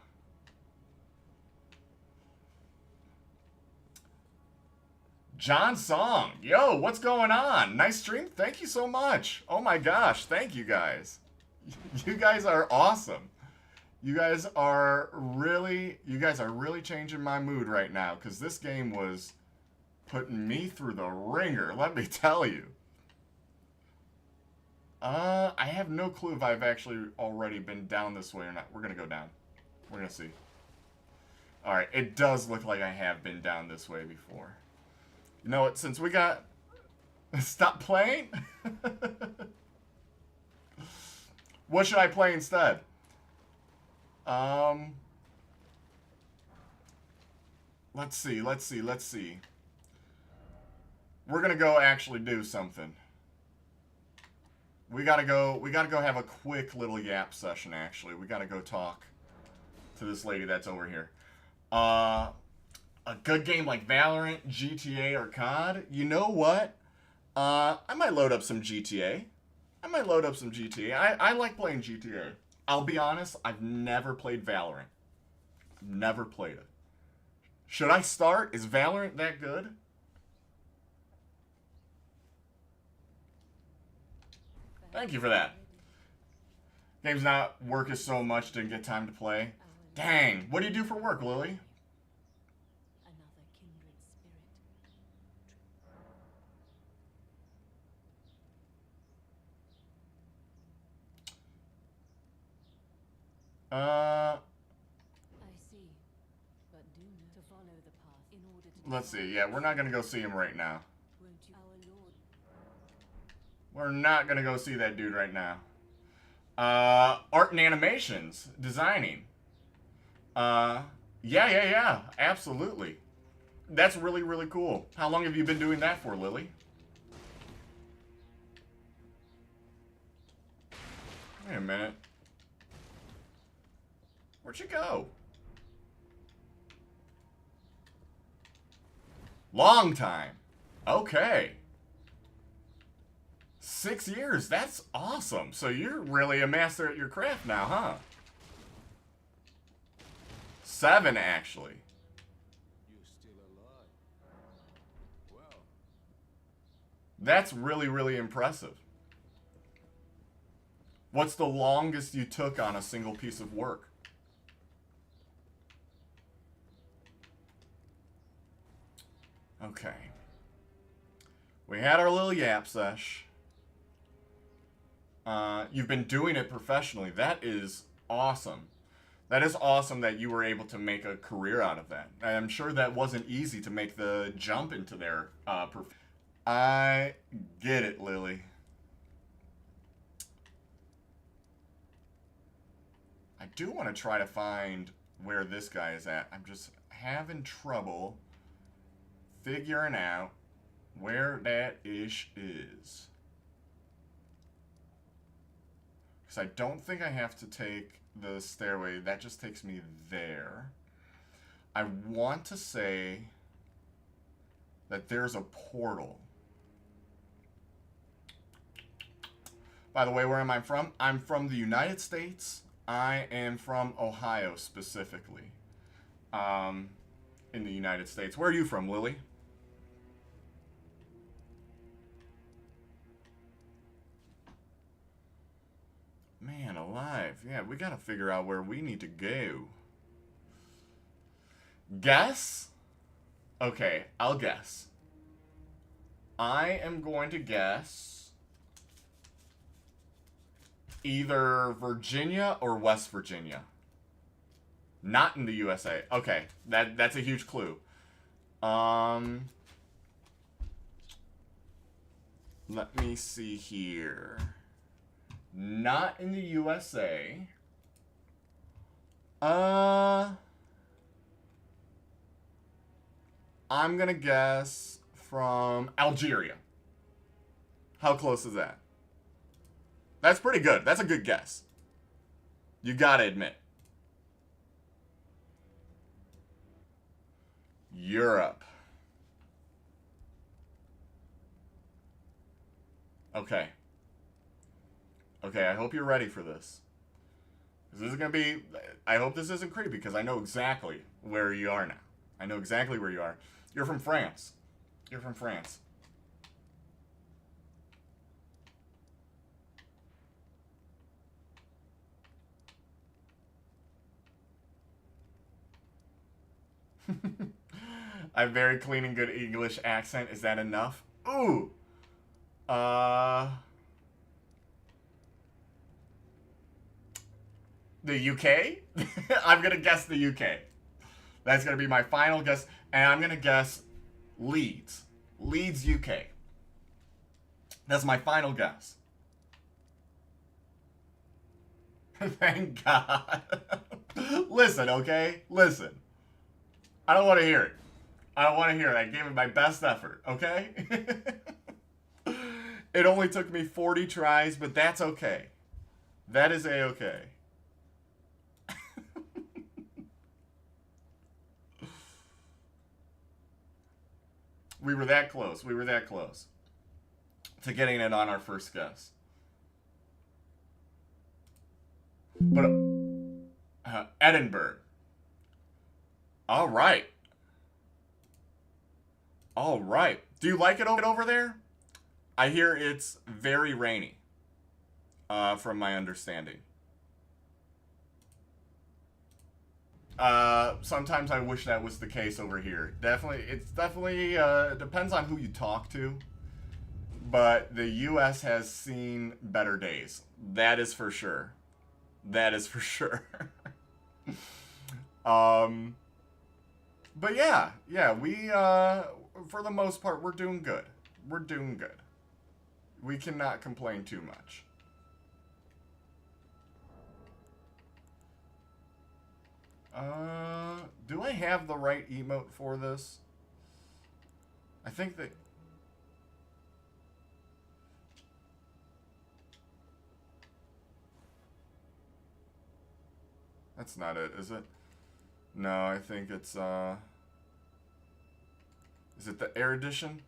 John Song, yo, what's going on? Nice stream. Thank you so much. Oh my gosh, thank you guys. You guys are awesome. You guys are really changing my mood right now because this game was putting me through the ringer. Let me tell you. I have no clue if I've actually already been down this way or not. We're gonna go down. We're gonna see. All right, it does look like I have been down this way before. You know what, since we got... Stop playing? What should I play instead? Let's see. We're gonna go actually do something. We gotta go have a quick little yap session, actually. We gotta go talk to this lady that's over here. A good game like Valorant, GTA, or COD? You know what? I might load up some GTA. I like playing GTA. I'll be honest, I've never played Valorant. I've never played it. Should I start? Is Valorant that good? Thank you for that. Game's not work is so much, didn't get time to play. Dang, what do you do for work, Lily? Another kindred spirit. I see, but do to follow the path in order to... Let's see, yeah, we're not gonna go see him right now. Won't you, our lord? We're not gonna go see that dude right now. Art and animations, designing. Yeah, absolutely. That's really, really cool. How long have you been doing that for, Lily? Wait a minute. Where'd you go? Long time. Okay. 6 years. That's awesome. So you're really a master at your craft now, huh? 7, actually. You're still alive. Well, That's really, really impressive. What's the longest you took on a single piece of work? Okay. We had our little yap sesh. You've been doing it professionally. That is awesome. That is awesome that you were able to make a career out of that. I'm sure that wasn't easy to make the jump into their I get it, Lily. I do want to try to find where this guy is at. I'm just having trouble figuring out where that ish is. Because I don't think I have to take the stairway. That just takes me there. I want to say that there's a portal. By the way, where am I from? I'm from the United States. I am from Ohio specifically. In the United States. Where are you from, Lily? Man alive. Yeah, we gotta figure out where we need to go. Guess? Okay, I'll guess. I am going to guess either Virginia or West Virginia. Not in the USA. Okay, that's a huge clue. Let me see here. Not in the USA. I'm gonna guess from Algeria. How close is that? That's pretty good. That's a good guess. You gotta admit. Europe. Okay. Okay, I hope you're ready for this. This is gonna be... I hope this isn't creepy, because I know exactly where you are now. I know exactly where you are. You're from France. You're from France. I have very clean and good English accent. Is that enough? Ooh. The UK? I'm gonna guess the UK. That's gonna be my final guess. And I'm gonna guess Leeds. Leeds, UK. That's my final guess. Thank God. Listen, okay? Listen. I don't want to hear it. I don't want to hear it. I gave it my best effort, okay? It only took me 40 tries, but that's okay. That is a-okay. We were that close. We were that close to getting it on our first guess. But Edinburgh. All right. All right. Do you like it over there? I hear it's very rainy, from my understanding. Sometimes I wish that was the case over here. Definitely, it's definitely, depends on who you talk to. But the U.S. has seen better days. That is for sure. That is for sure. But yeah, we, for the most part, we're doing good. We're doing good. We cannot complain too much. Do I have the right emote for this? I think that... That's not it, is it? No, I think it's, Is it the Air Edition?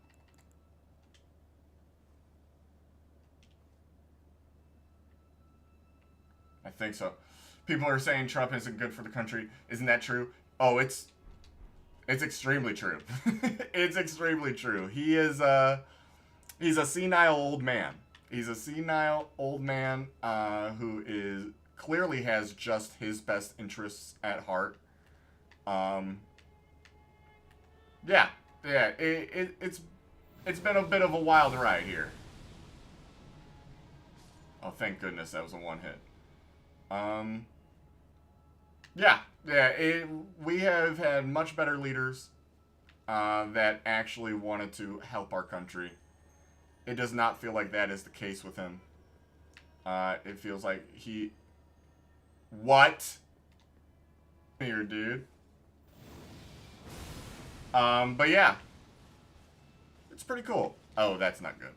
I think so. People are saying Trump isn't good for the country. Isn't that true? Oh, it's extremely true. It's extremely true. He is, he's a senile old man. He's a senile old man, who is... clearly has just his best interests at heart. Yeah, it's been a bit of a wild ride here. Oh, thank goodness that was a one hit. We have had much better leaders that actually wanted to help our country. It does not feel like that is the case with him. It feels like he... What? Here, dude. But yeah. It's pretty cool. Oh, that's not good.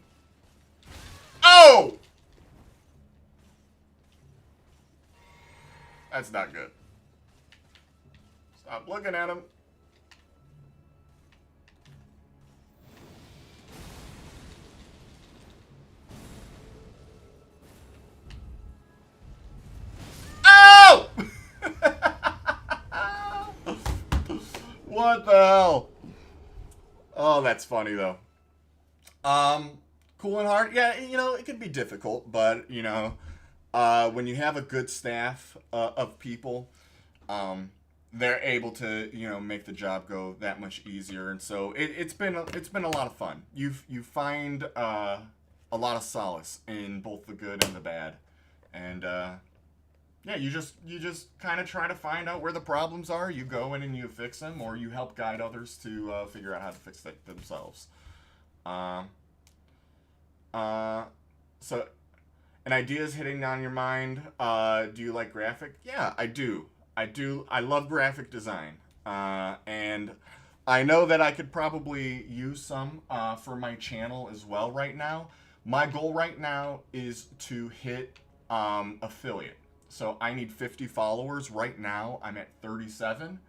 Oh! That's not good. Stop looking at him. What the hell? Oh, that's funny though. Cool and hard. Yeah, you know, it can be difficult, but you know, when you have a good staff of people, they're able to, you know, make the job go that much easier. And so it's been a lot of fun. You find a lot of solace in both the good and the bad, and yeah, you just kind of try to find out where the problems are. You go in and you fix them, or you help guide others to figure out how to fix it themselves. So an idea is hitting on your mind. Do you like graphic? Yeah, I do. I do. I love graphic design. And I know that I could probably use some for my channel as well right now. My goal right now is to hit affiliate. So I need 50 followers. Right now, I'm at 37.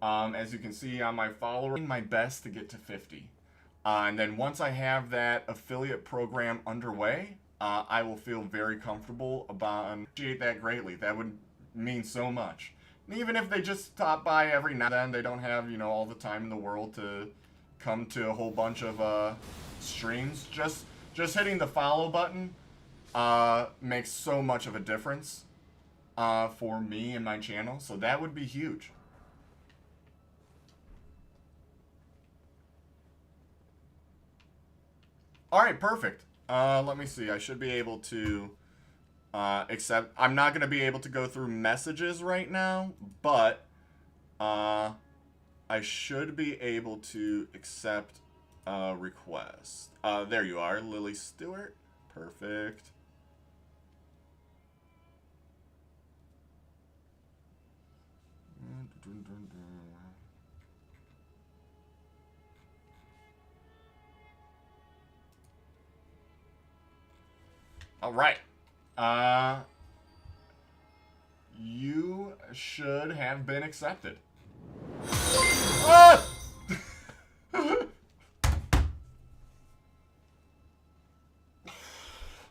As you can see on my followers, I'm doing my best to get to 50. And then once I have that affiliate program underway, I will feel very comfortable about and appreciate that greatly. That would mean so much. And even if they just stop by every now and then, they don't have, you know, all the time in the world to come to a whole bunch of streams. Just hitting the follow button makes so much of a difference for me and my channel. So that would be huge. All right, perfect. Let me see. I should be able to accept. I'm not going to be able to go through messages right now, but I should be able to accept a request. There you are, Lily Stewart. Perfect. All right. You should have been accepted. Ah!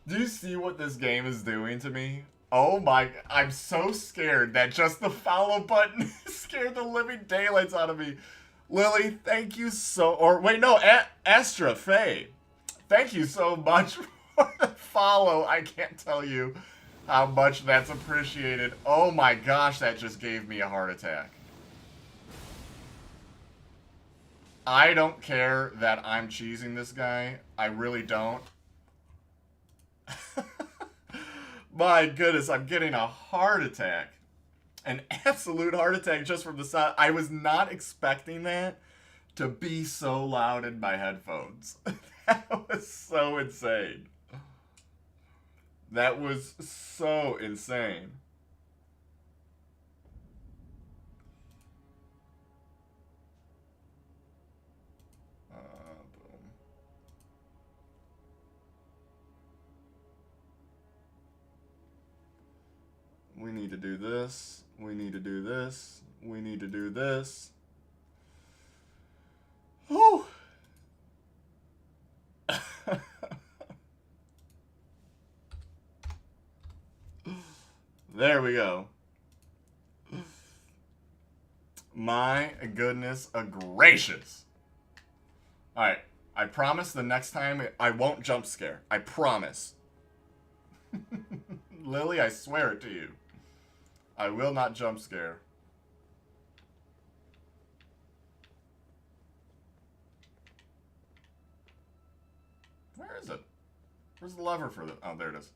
Do you see what this game is doing to me? Oh my, I'm so scared that just the follow button scared the living daylights out of me. Lily, thank you so, or wait, no, Astra, Faye. Thank you so much for the follow. I can't tell you how much that's appreciated. Oh my gosh, that just gave me a heart attack. I don't care that I'm cheesing this guy. I really don't. My goodness, I'm getting a heart attack. An absolute heart attack just from the sound. I was not expecting that to be so loud in my headphones. That was so insane. That was so insane. Boom. We need to do this. We need to do this. We need to do this. Whew. There we go. My goodness gracious. Alright, I promise the next time I won't jump scare. I promise. Lily, I swear it to you. I will not jump scare. Where is it? Where's the lever for the... Oh, there it is.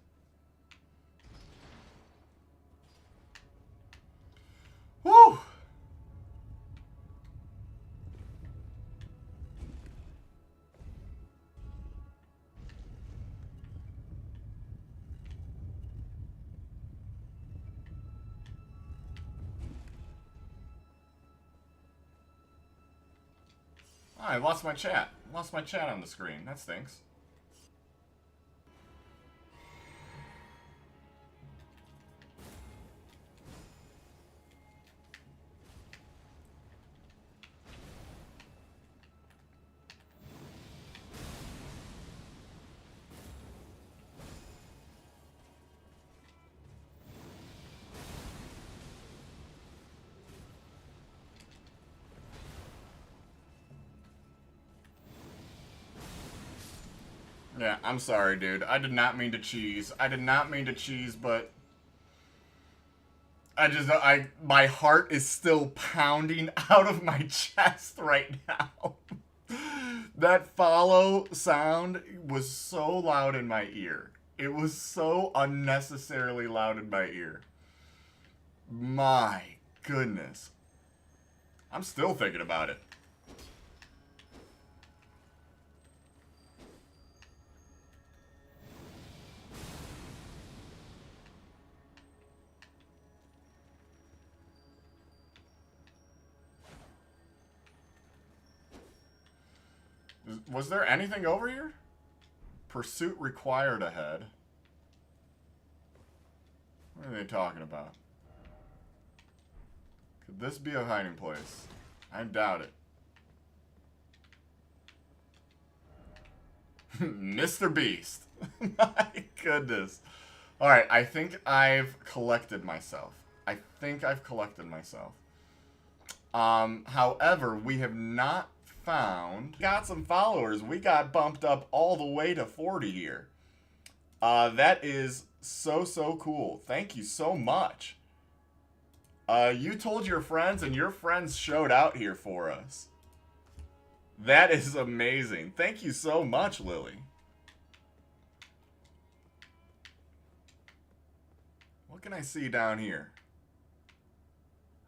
Woo! Oh, I lost my chat. Lost my chat on the screen. That stinks. Yeah, I'm sorry, dude. I did not mean to cheese. I did not mean to cheese, but my heart is still pounding out of my chest right now. That follow sound was so loud in my ear. It was so unnecessarily loud in my ear. My goodness. I'm still thinking about it. Was there anything over here? Pursuit required ahead. What are they talking about? Could this be a hiding place? I doubt it. Mr. Beast. My goodness. Alright, I think I've collected myself. However, we have not got some followers. We got bumped up all the way to 40 here. That is so cool. Thank you so much. You told your friends and your friends showed out here for us. That is amazing. Thank you so much, Lily. What can I see down here?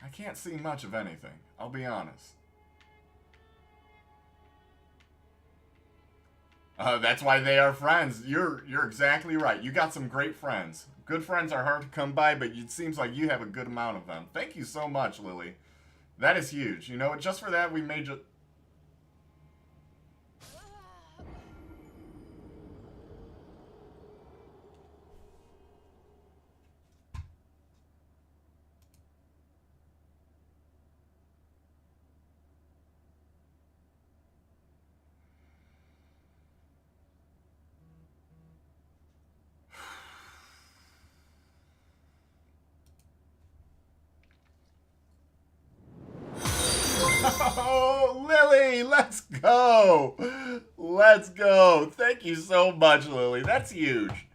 I can't see much of anything. I'll be honest. That's why they are friends. You're exactly right. You got some great friends. Good friends are hard to come by, but it seems like you have a good amount of them. Thank you so much, Lily. That is huge. You know, just for that, we made you... Oh, Lily, let's go. Let's go. Thank you so much, Lily. That's huge.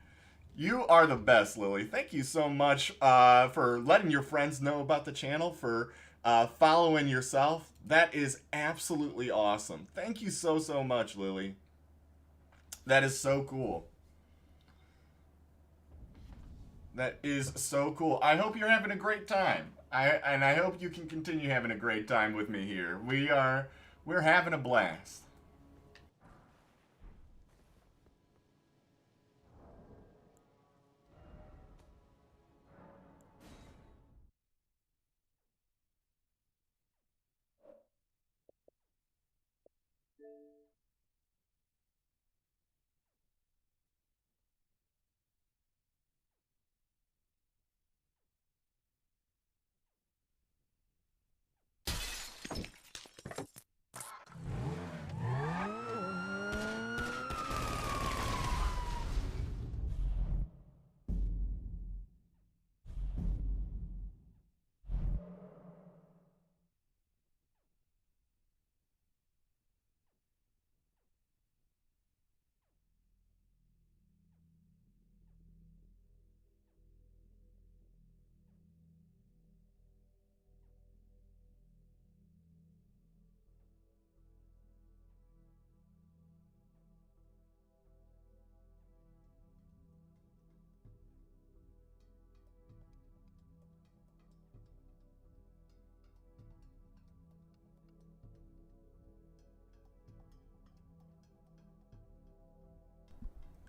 You are the best, Lily. Thank you so much for letting your friends know about the channel, for following yourself. That is absolutely awesome. Thank you so much, Lily. That is so cool. That is so cool. I hope you're having a great time. I hope you can continue having a great time with me here. We're having a blast.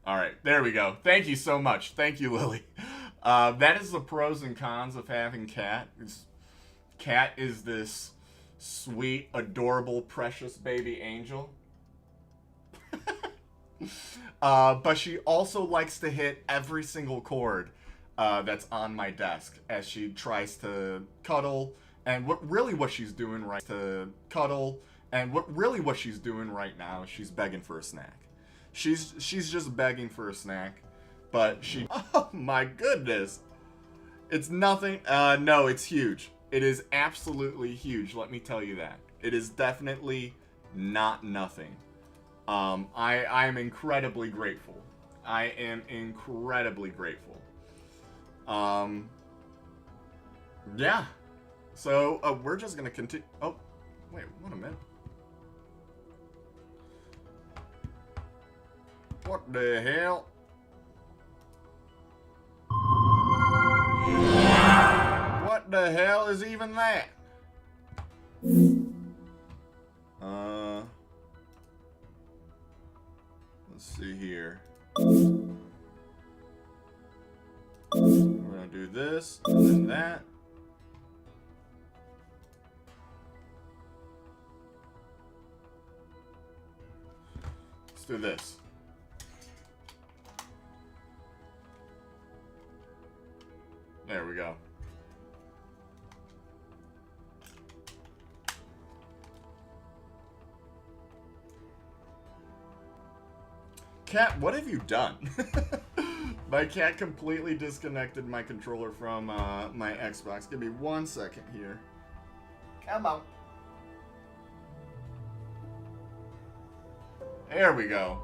All right, there we go. Thank you so much. Thank you, Lily. That is the pros and cons of having Cat. Cat is this sweet, adorable, precious baby angel. But she also likes to hit every single chord that's on my desk as she tries to cuddle. And what she's doing right now is she's begging for a snack. She's just begging for a snack, but she... Oh my goodness. It's nothing... no, it's huge. It is absolutely huge, let me tell you that. It is definitely not nothing. I'm incredibly grateful. I am incredibly grateful. Yeah. So, we're just gonna continue. Oh, wait, wait a minute. What the hell? What the hell is even that? Let's see here. We're gonna do this and then that. Let's do this. There we go. Cat, what have you done? My cat completely disconnected my controller from my Xbox. Give me 1 second here. Come on. There we go.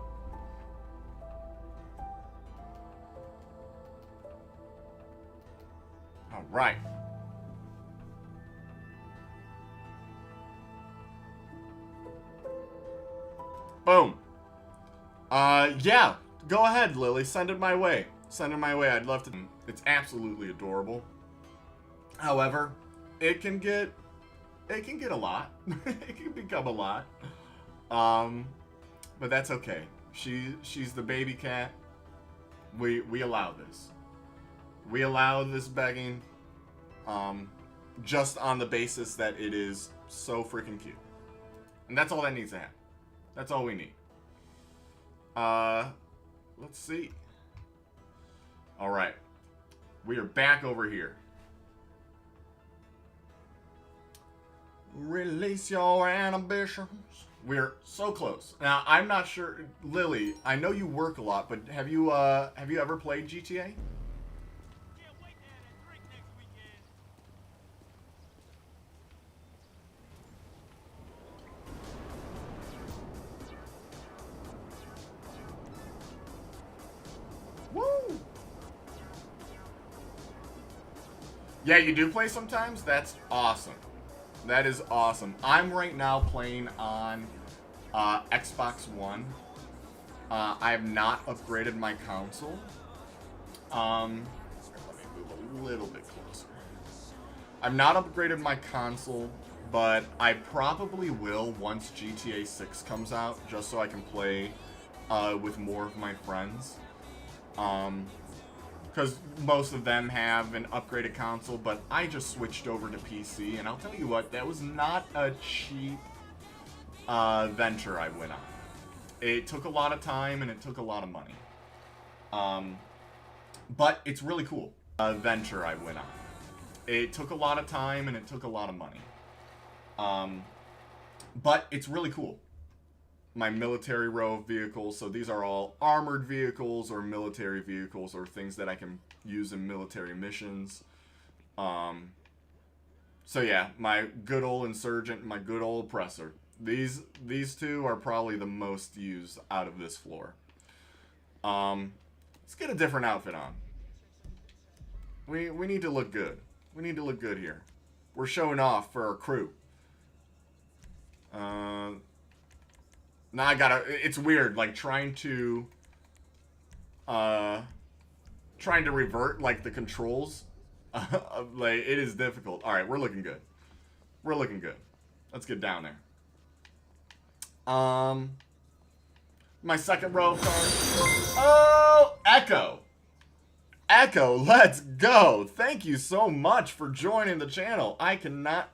All right. Boom. Yeah. Go ahead, Lily. Send it my way. Send it my way. I'd love to. It's absolutely adorable. However, it can get a lot. It can become a lot. But that's okay. She's the baby cat. We allow this. We allow this begging, just on the basis that it is so freaking cute. And that's all that needs to happen. That's all we need. Let's see. All right. We are back over here. Release your ambitions. We're so close. Now, I'm not sure, Lily, I know you work a lot, but have you ever played GTA? Woo! Yeah, you do play sometimes? That's awesome. That is awesome. I'm right now playing on Xbox One. I have not upgraded my console. Let me move a little bit closer. I've not upgraded my console, but I probably will once GTA 6 comes out, just so I can play with more of my friends. Because most of them have an upgraded console, but I just switched over to PC, and I'll tell you what, that was not a cheap venture I went on. It took a lot of time, and it took a lot of money. But it's really cool. Venture I went on. It took a lot of time, and it took a lot of money. But it's really cool. My military row of vehicles, so these are all armored vehicles or military vehicles or things that I can use in military missions. So yeah, my good old insurgent and my good old oppressor. These two are probably the most used out of this floor. Let's get a different outfit on. We need to look good. We need to look good here. We're showing off for our crew. Now I gotta, it's weird, like, trying to revert, like, the controls. Like, it is difficult. Alright, we're looking good. We're looking good. Let's get down there. My second row of cards. Oh, Echo. Echo, let's go. Thank you so much for joining the channel. I cannot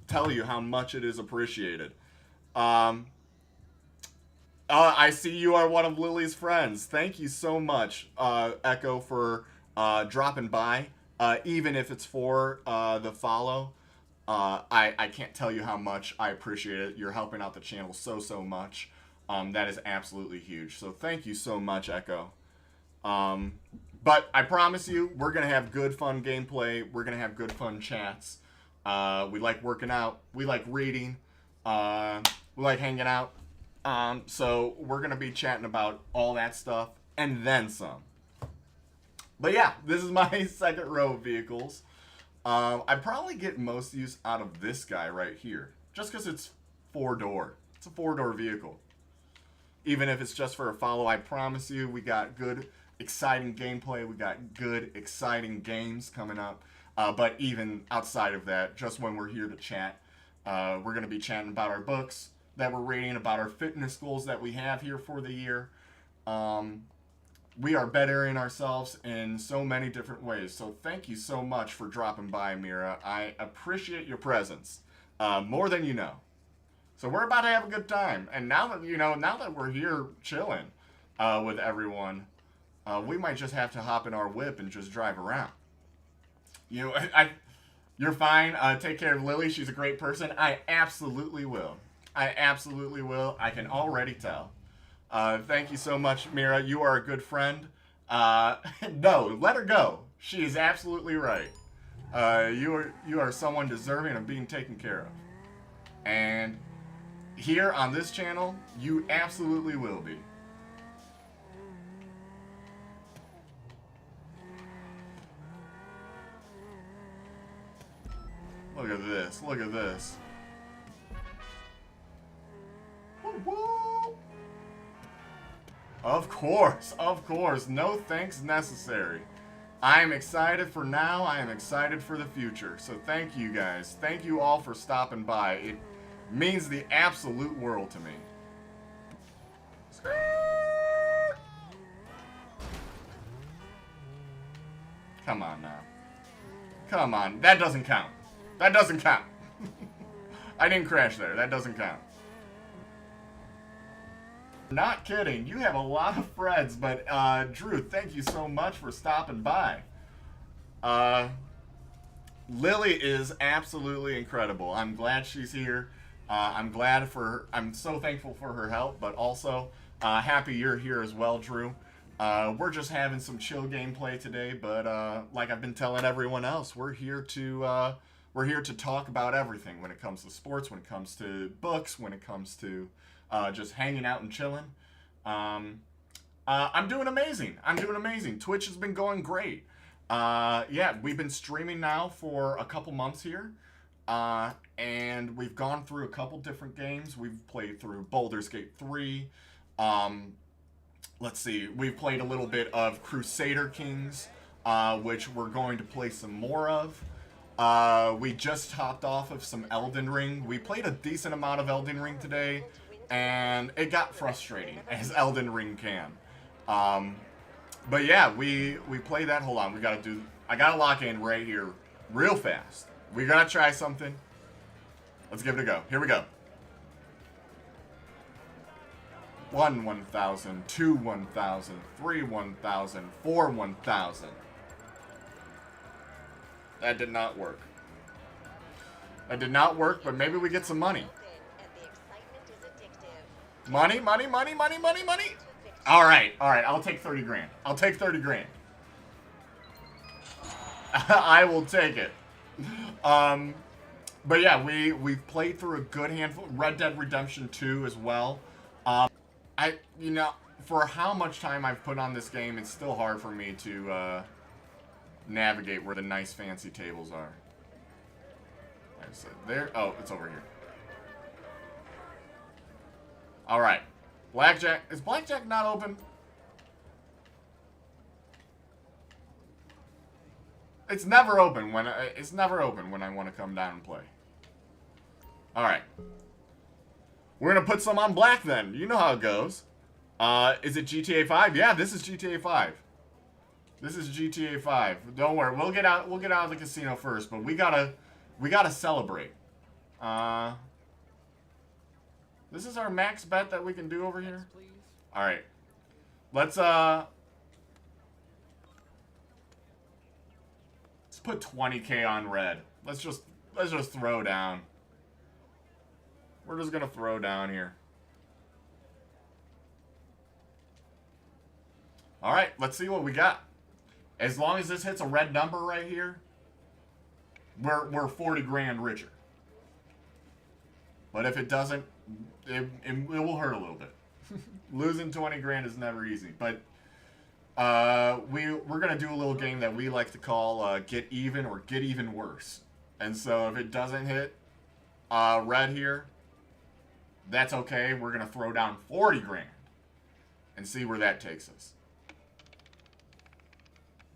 tell you how much it is appreciated. I see you are one of Lily's friends. Thank you so much, Echo, for dropping by, even if it's for the follow. I can't tell you how much I appreciate it. You're helping out the channel so much. That is absolutely huge. So thank you so much, Echo. But I promise you, we're going to have good, fun gameplay. We're going to have good, fun chats. We like working out. We like reading. We like hanging out. So we're gonna be chatting about all that stuff and then some. But yeah, this is my second row of vehicles. I probably get most use out of this guy right here, just because it's 4-door. It's a 4-door vehicle. Even if it's just for a follow, I promise you, we got good, exciting gameplay. We got good, exciting games coming up. But even outside of that, just when we're here to chat, we're going to be chatting about our books that we're reading, about our fitness goals that we have here for the year. We are bettering ourselves in so many different ways. So thank you so much for dropping by, Mira. I appreciate your presence more than you know. So we're about to have a good time. And now that we're here chilling with everyone, we might just have to hop in our whip and just drive around. You're fine. Take care of Lily. She's a great person. I absolutely will. I absolutely will. I can already tell. Thank you so much, Mira. You are a good friend. No, let her go. She is absolutely right. You are someone deserving of being taken care of. And here on this channel, you absolutely will be. Look at this. Look at this. Woo-woo. Of course. Of course. No thanks necessary. I am excited for now. I am excited for the future. So thank you guys. Thank you all for stopping by. It means the absolute world to me. Come on now. Come on. That doesn't count. That doesn't count. I didn't crash there. That doesn't count. Not kidding. You have a lot of friends, but Drew, thank you so much for stopping by. Lily is absolutely incredible. I'm glad she's here. I'm so thankful for her help, but also happy you're here as well, Drew. We're just having some chill gameplay today, but like I've been telling everyone else, we're here to talk about everything when it comes to sports, when it comes to books, when it comes to just hanging out and chilling. I'm doing amazing. I'm doing amazing. Twitch has been going great. Yeah, we've been streaming now for a couple months here. And we've gone through a couple different games. We've played through Baldur's Gate 3. Let's see. We've played a little bit of Crusader Kings, which we're going to play some more of. We just hopped off of some Elden Ring. We played a decent amount of Elden Ring today, and it got frustrating, as Elden Ring can. But yeah, we play that. Hold on, I gotta lock in right here real fast. We gotta try something. Let's give it a go. Here we go. 1 1,000, 2 1,000, 3 1,000, 4 1,000. That did not work. That did not work, but maybe we get some money. Money, money, money, money, money, money. All right. I'll take 30 grand. I'll take 30 grand. I will take it. But yeah, we've played through a good handful. Red Dead Redemption 2 as well. For how much time I've put on this game, it's still hard for me to navigate where the nice fancy tables are. So there. Oh, it's over here. All right. Blackjack. Is Blackjack not open? It's never open when I want to come down and play. All right. We're gonna put some on black then. You know how it goes. Is it GTA 5? Yeah, this is GTA 5. This is GTA 5. Don't worry. We'll get out of the casino first, but we gotta celebrate. This is our max bet that we can do over here. All right. Let's put 20K on red. Let's just throw down. We're just gonna throw down here. All right, let's see what we got. As long as this hits a red number right here, we're 40 grand richer. But if it doesn't, it will hurt a little bit. Losing 20 grand is never easy, but we're gonna do a little game that we like to call Get Even or Get Even Worse. And so if it doesn't hit red here, that's okay. We're gonna throw down 40 grand and see where that takes us.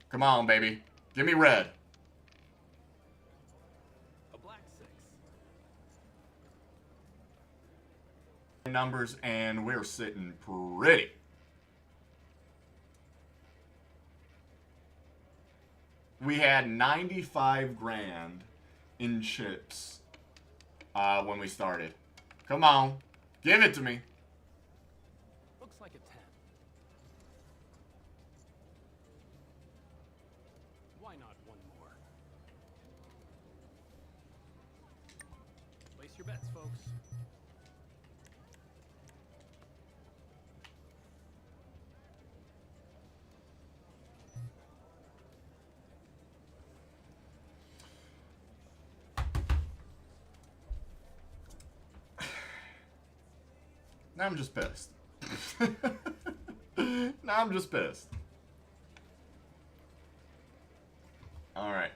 Come on, baby. Give me red. A black 6. Numbers, and we're sitting pretty. We had 95 grand in chips when we started. Come on. Give it to me. Looks like a 10. Why not one more? Place your bets, folks. Now I'm just pissed. Now I'm just pissed. Alright.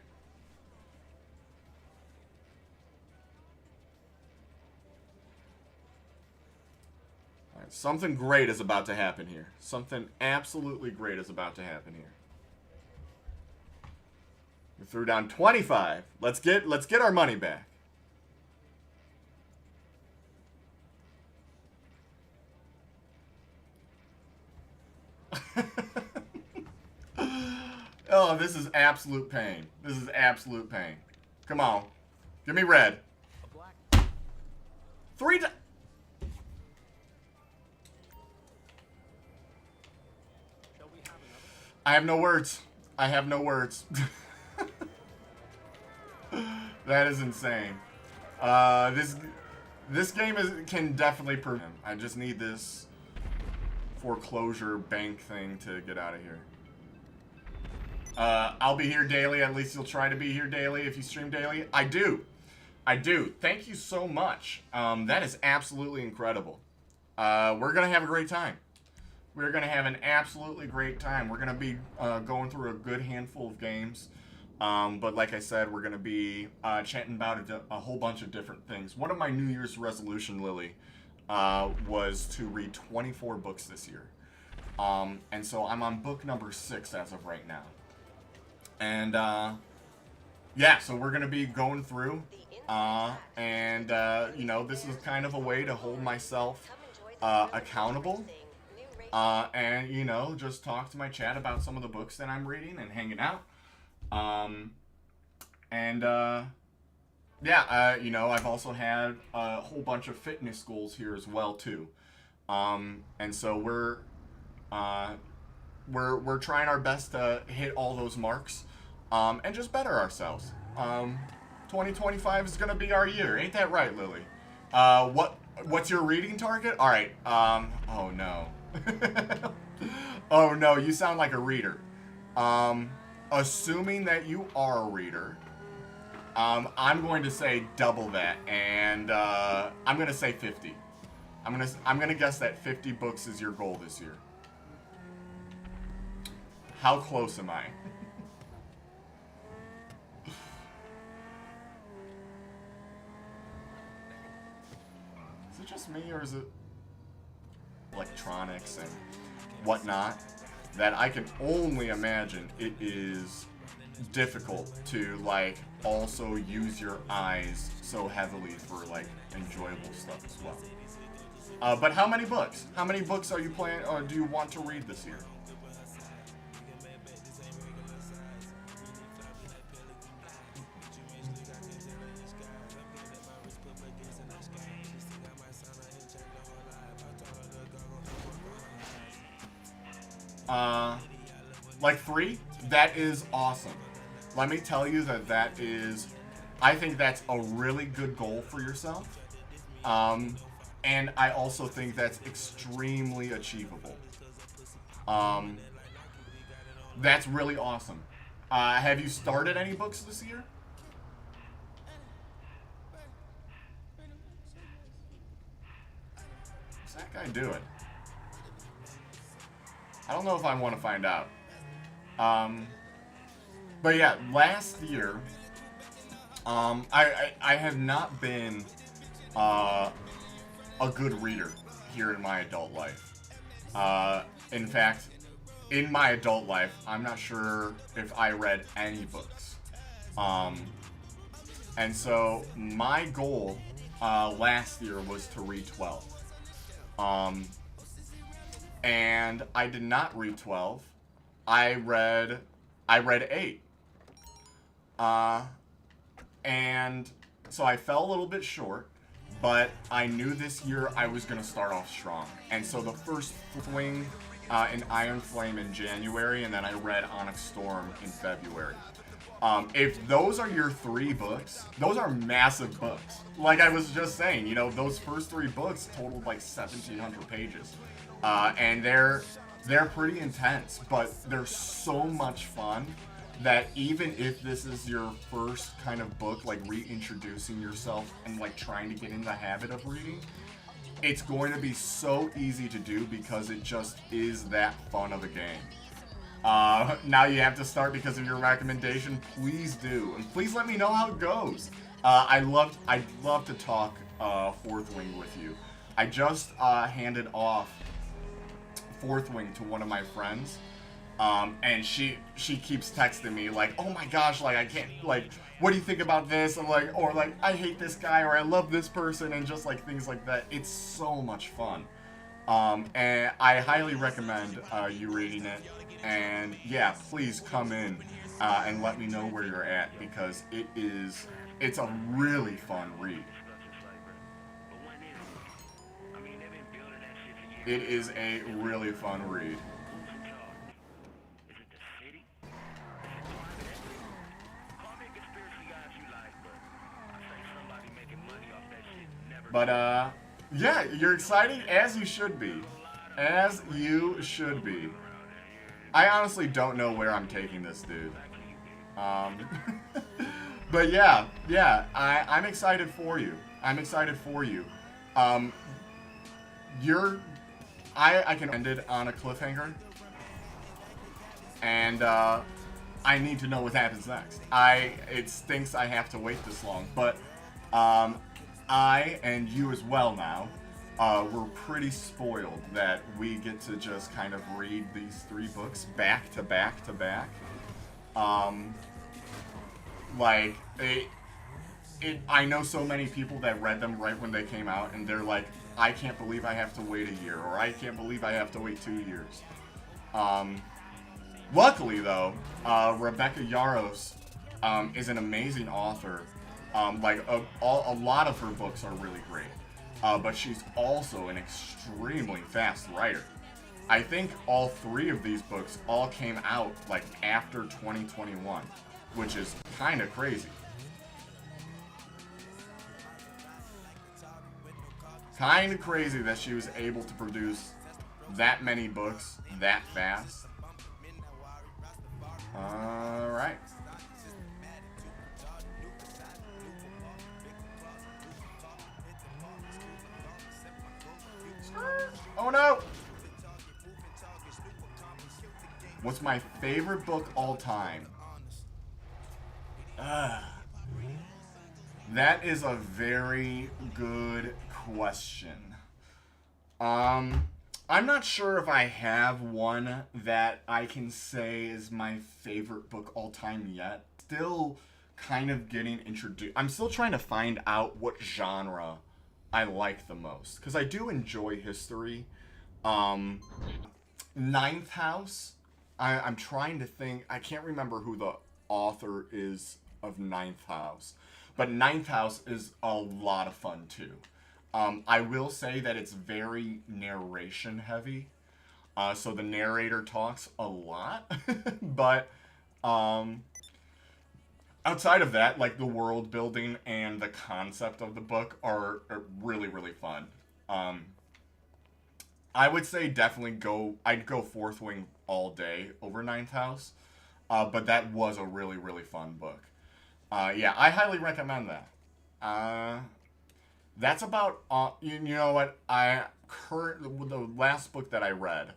Alright, something great is about to happen here. Something absolutely great is about to happen here. We threw down 25. Let's get our money back. Oh, this is absolute pain. This is absolute pain. Come on. Give me red. A black. 3 Shall we have another? I have no words. I have no words. That is insane. This game can definitely prove. I just need this foreclosure bank thing to get out of here. I'll be here daily. At least you'll try to be here daily if you stream daily. I do. Thank you so much. That is absolutely incredible. We're going to have a great time. We're going to have an absolutely great time. We're going to be going through a good handful of games. But like I said, we're going to be chatting about a whole bunch of different things. One of my New Year's resolution, Lily, was to read 24 books this year. And so I'm on book number 6 as of right now. And, yeah, so we're going to be going through, you know, this is kind of a way to hold myself, accountable, and, you know, just talk to my chat about some of the books that I'm reading and hanging out, yeah, you know, I've also had a whole bunch of fitness goals here as well, too, and so we're trying our best to hit all those marks, and just better ourselves. 2025 is gonna be our year, ain't that right, Lily? What's your reading target? All right. Oh no. Oh no, you sound like a reader. Assuming that you are a reader, I'm going to say double that, and I'm gonna say 50. I'm gonna guess that 50 books is your goal this year. How close am I? Is it just me, or is it electronics and whatnot that I can only imagine it is difficult to, like, also use your eyes so heavily for, like, enjoyable stuff as well. But how many books? How many books are you planning, or do you want to read this year? Like 3? That is awesome. Let me tell you that is, I think that's a really good goal for yourself. And I also think that's extremely achievable. That's really awesome. Have you started any books this year? that guy doing? I don't know if I want to find out. But yeah, last year, I have not been a good reader here in my adult life. In fact, in my adult life, I'm not sure if I read any books. And so my goal last year was to read 12. And I did not read 12. I read 8. And so I fell a little bit short, but I knew this year I was going to start off strong. And so the first swing in Iron Flame in January, and then I read Onyx Storm in February. If those are your 3 books, those are massive books. Like I was just saying, you know, those first 3 books totaled like 1,700 pages. And they're pretty intense, but they're so much fun that even if this is your first kind of book, like reintroducing yourself and like trying to get in the habit of reading, it's going to be so easy to do because it just is that fun of a game. Now you have to start because of your recommendation. Please do, and please let me know how it goes. I'd love to talk Fourth Wing with you. I just handed off Fourth Wing to one of my friends, and she keeps texting me like, oh my gosh, like I can't, like, what do you think about this? I'm like, or like, I hate this guy, or I love this person, and just like things like that. It's so much fun. And I highly recommend you reading it. And yeah, please come in and let me know where you're at, because it's a really fun read. It is a really fun read. But yeah, you're excited, as you should be. As you should be. I honestly don't know where I'm taking this, dude. But yeah, I'm excited for you. I'm excited for you. I can end it on a cliffhanger, and I need to know what happens next. It stinks I have to wait this long, but I, and you as well now, we're pretty spoiled that we get to just kind of read these 3 books back to back to back. Like, I know so many people that read them right when they came out, and they're like, I can't believe I have to wait a year, or I can't believe I have to wait 2 years. Luckily, though, Rebecca Yarros is an amazing author. Like, a lot of her books are really great. But she's also an extremely fast writer. I think all 3 of these books all came out, like, after 2021, which is kind of crazy. Kind of crazy that she was able to produce that many books that fast. Alright. Oh no! What's my favorite book all time? That is a very good question. I'm not sure if I have one that I can say is my favorite book all time yet. Still kind of getting introduced. I'm still trying to find out what genre I like the most, because I do enjoy history. Ninth House, I'm trying to think. I can't remember who the author is of Ninth House, but Ninth House is a lot of fun too. I will say that it's very narration heavy, so the narrator talks a lot, but outside of that, like, the world building and the concept of the book are really, really fun. I would say definitely I'd go Fourth Wing all day over Ninth House, but that was a really, really fun book. Yeah, I highly recommend that. That's about, you know what, the last book that I read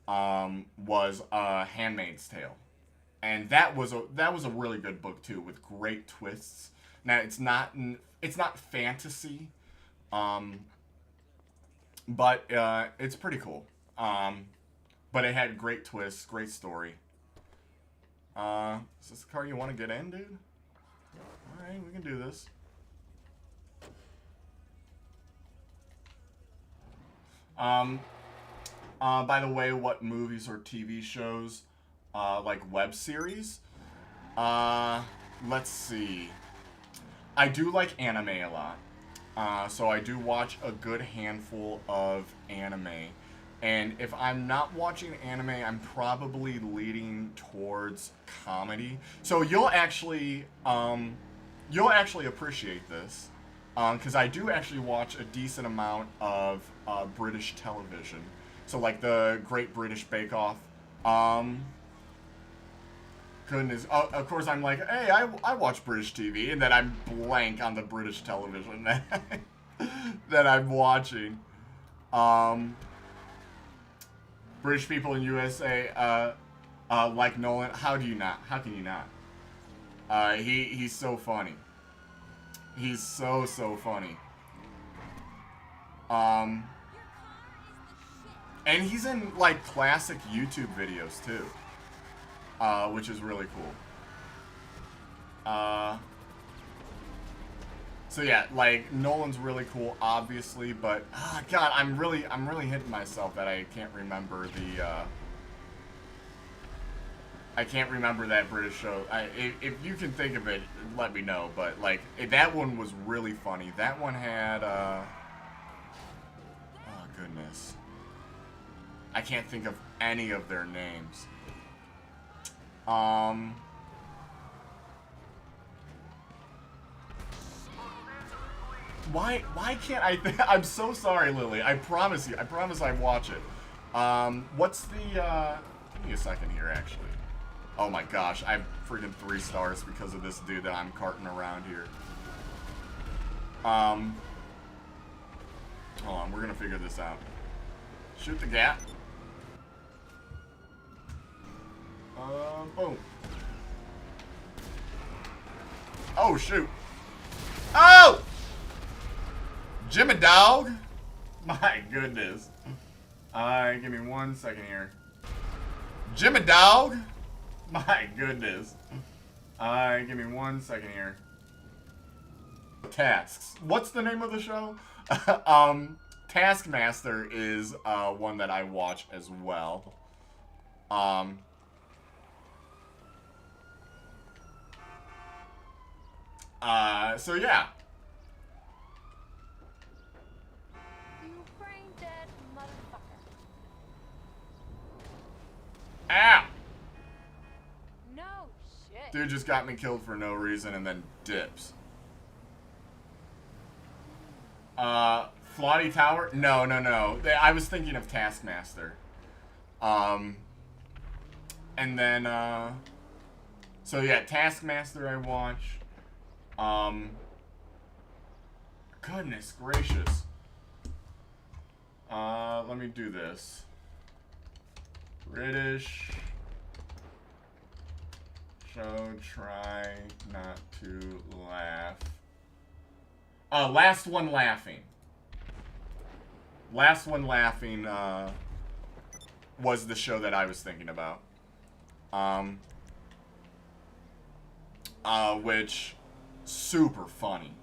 was Handmaid's Tale, and that was a really good book too, with great twists. Now it's not fantasy, but it's pretty cool. But it had great twists, great story. Is this the car you want to get in, dude? All right, we can do this. By the way, what movies or TV shows, like web series? Let's see. I do like anime a lot. So I do watch a good handful of anime. And if I'm not watching anime, I'm probably leaning towards comedy. So you'll actually appreciate this. Because I do actually watch a decent amount of British television. So like the Great British Bake Off. Goodness. Of course I'm like, hey, I watch British TV. And then I'm blank on the British television that I'm watching. British people in USA, like Nolan. How can you not? He's so funny. He's so funny. And he's in like classic YouTube videos too, which is really cool. So yeah, like Nolan's really cool, obviously, but God, I'm really hitting myself that I can't remember I can't remember that British show. If you can think of it, let me know. But like that one was really funny. That one had oh goodness, I can't think of any of their names. Why can't I think? I'm so sorry, Lily. I promise you. I promise I watch it. What's the give me a second here, actually. Oh my gosh, I have freaking 3 stars because of this dude that I'm carting around here. Hold on, we're gonna figure this out. Shoot the gap. Boom. Oh, shoot. Oh! Jimmy Dog? My goodness. Give me 1 second here. Jimmy Dog? My goodness. Give me 1 second here. Tasks. What's the name of the show? Taskmaster is one that I watch as well. So yeah. You brain dead motherfucker. Ow! No shit. Dude just got me killed for no reason and then dips. Flotty Tower? No. I was thinking of Taskmaster. And then, so yeah, Taskmaster I watch. Goodness gracious. Let me do this. British show, try not to laugh. Last One Laughing. Last One Laughing, was the show that I was thinking about. Which, super funny.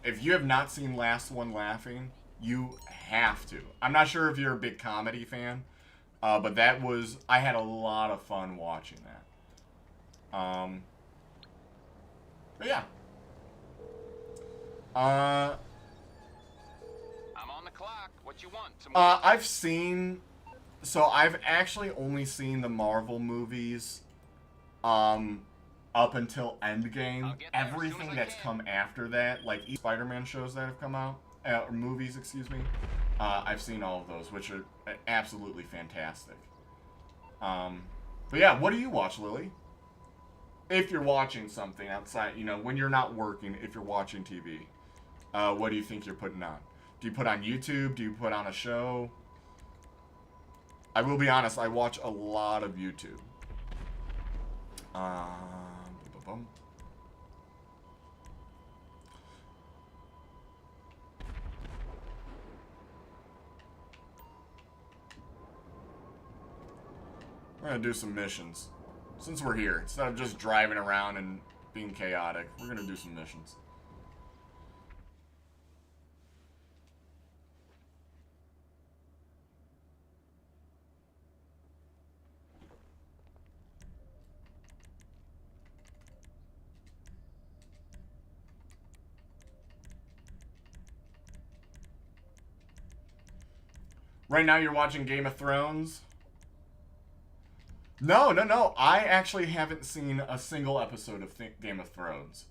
If you have not seen Last One Laughing, you have to. I'm not sure if you're a big comedy fan, but that was, I had a lot of fun watching that. But yeah. I'm on the clock. What you want? I've seen, so I've actually only seen the Marvel movies, up until Endgame. Everything that's come after that, like Spider-Man shows that have come out, or movies, excuse me, I've seen all of those, which are absolutely fantastic. But yeah, what do you watch, Lily? If you're watching something outside, you know, when you're not working, if you're watching TV, what do you think you're putting on? Do you put on YouTube? Do you put on a show? I will be honest, I watch a lot of YouTube. Boom. We're gonna do some missions. Since we're here, instead of just driving around and being chaotic, we're gonna do some missions. Right now you're watching Game of Thrones? No. I actually haven't seen a single episode of Game of Thrones.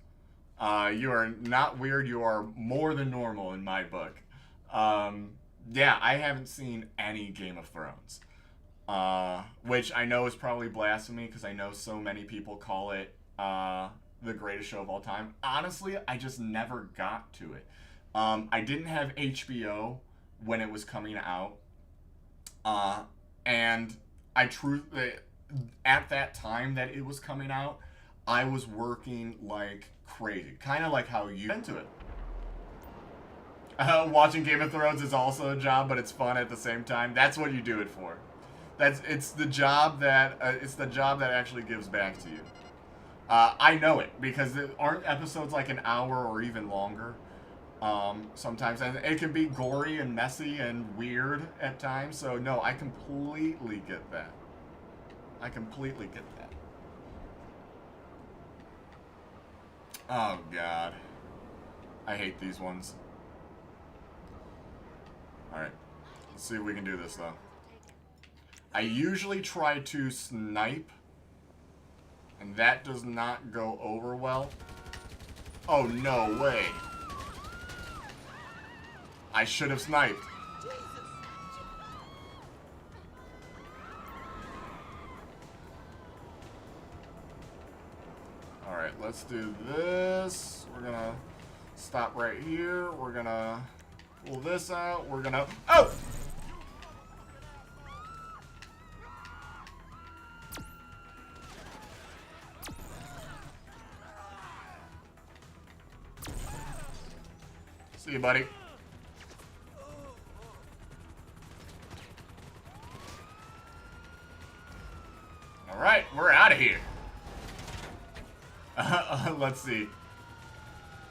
You are not weird. You are more than normal in my book. Yeah, I haven't seen any Game of Thrones. Which I know is probably blasphemy because I know so many people call it the greatest show of all time. Honestly, I just never got to it. I didn't have HBO when it was coming out. And I truly, at that time that it was coming out, I was working like crazy. Kind of like how you into it. Watching Game of Thrones is also a job, but it's fun at the same time. That's what you do it for. It's the job that actually gives back to you. I know it because there aren't episodes like an hour or even longer. Sometimes, and it can be gory and messy and weird at times. So no, I completely get that. I completely get that. Oh God, I hate these ones. All right, let's see if we can do this though. I usually try to snipe, and that does not go over well. Oh no way. I should have sniped. Alright, let's do this. We're gonna stop right here. We're gonna pull this out. We're gonna... Oh! See you, buddy. Alright, we're out of here. Let's see.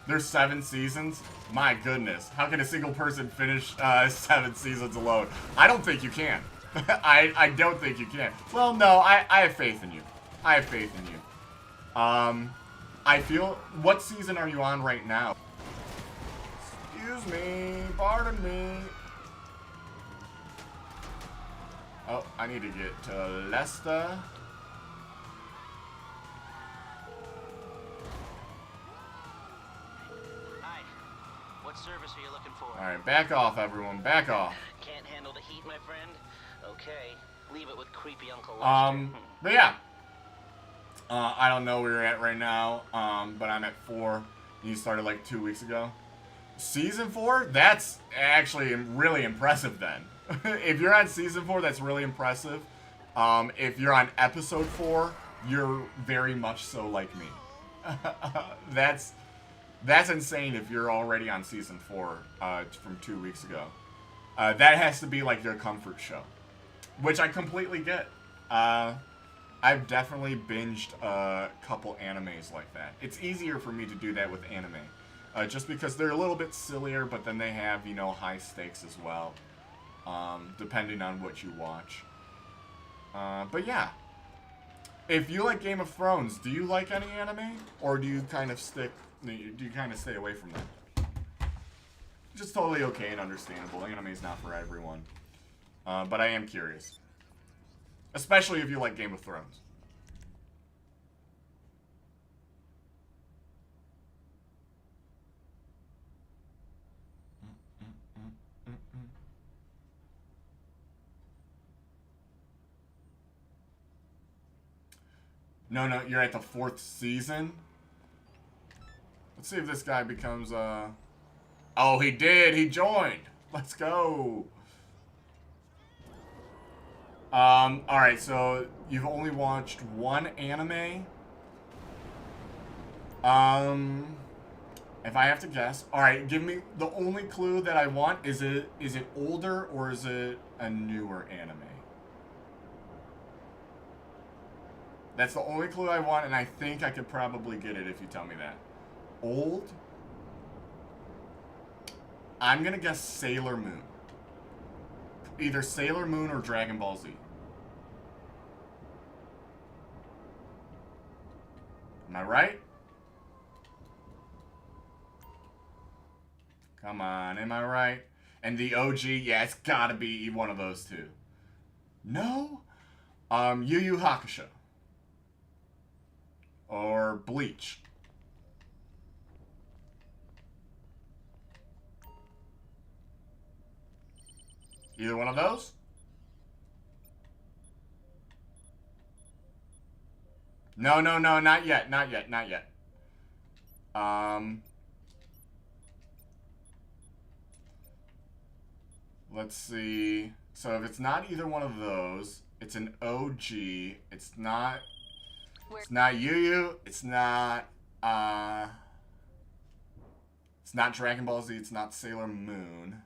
There's 7 seasons? My goodness. How can a single person finish 7 seasons alone? I don't think you can. I don't think you can. Well, no, I have faith in you. I have faith in you. I feel... What season are you on right now? Excuse me. Pardon me. Oh, I need to get to Leicester. What service are you looking for? Alright, back off, everyone. Back off. Can't handle the heat, my friend? Okay, leave it with creepy Uncle Lester. But yeah. I don't know where you're at right now, but I'm at 4. You started like 2 weeks ago. Season 4? That's actually really impressive then. If you're on Season 4, that's really impressive. If you're on Episode 4, you're very much so like me. That's insane if you're already on Season 4 from 2 weeks ago. That has to be like your comfort show. Which I completely get. I've definitely binged a couple animes like that. It's easier for me to do that with anime. Just because they're a little bit sillier, but then they have, you know, high stakes as well. Depending on what you watch. But yeah. If you like Game of Thrones, do you like any anime? Or do you kind of stay away from that? Just totally okay and understandable. Anime's not for everyone. But I am curious. Especially if you like Game of Thrones. No, you're at the 4th season. Let's see if this guy becomes, Oh, he did. He joined. Let's go. Alright, so you've only watched one anime. If I have to guess. Alright, give me the only clue that I want. Is it older or is it a newer anime? That's the only clue I want, and I think I could probably get it if you tell me that. Old? I'm gonna guess Sailor Moon. Either Sailor Moon or Dragon Ball Z. Am I right? Come on, am I right? And the OG, yeah, it's gotta be one of those two. No? Yu Yu Hakusho. Or Bleach. Either one of those? No, no, no, not yet, not yet, not yet. Let's see. So if it's not either one of those, it's an OG. It's not Yu Yu. It's not Dragon Ball Z. It's not Sailor Moon.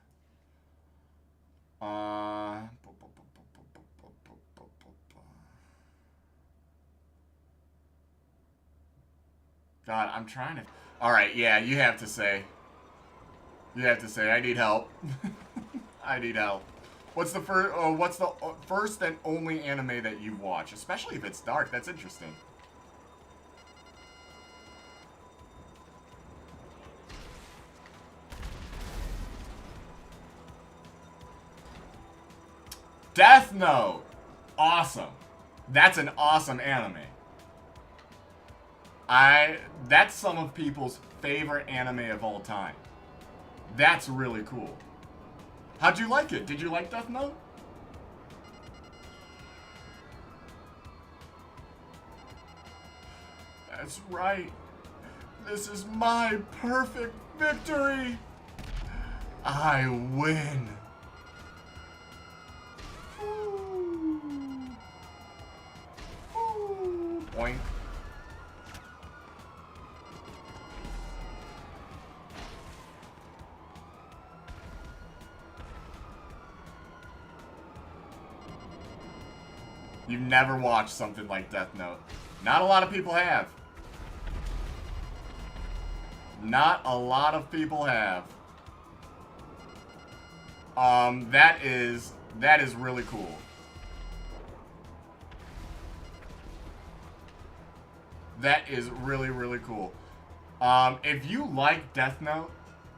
God, I'm trying to. All right, yeah, you have to say. You have to say. I need help. I need help. What's the first and only anime that you've watched? Especially if it's dark. That's interesting. Death Note. Awesome. That's an awesome anime. That's some of people's favorite anime of all time. That's really cool. How'd you like it? Did you like Death Note? That's right. This is my perfect victory. I win. Boink. You've never watched something like Death Note. Not a lot of people have. Not a lot of people have. That is really cool. That is really, really cool. If you like Death Note,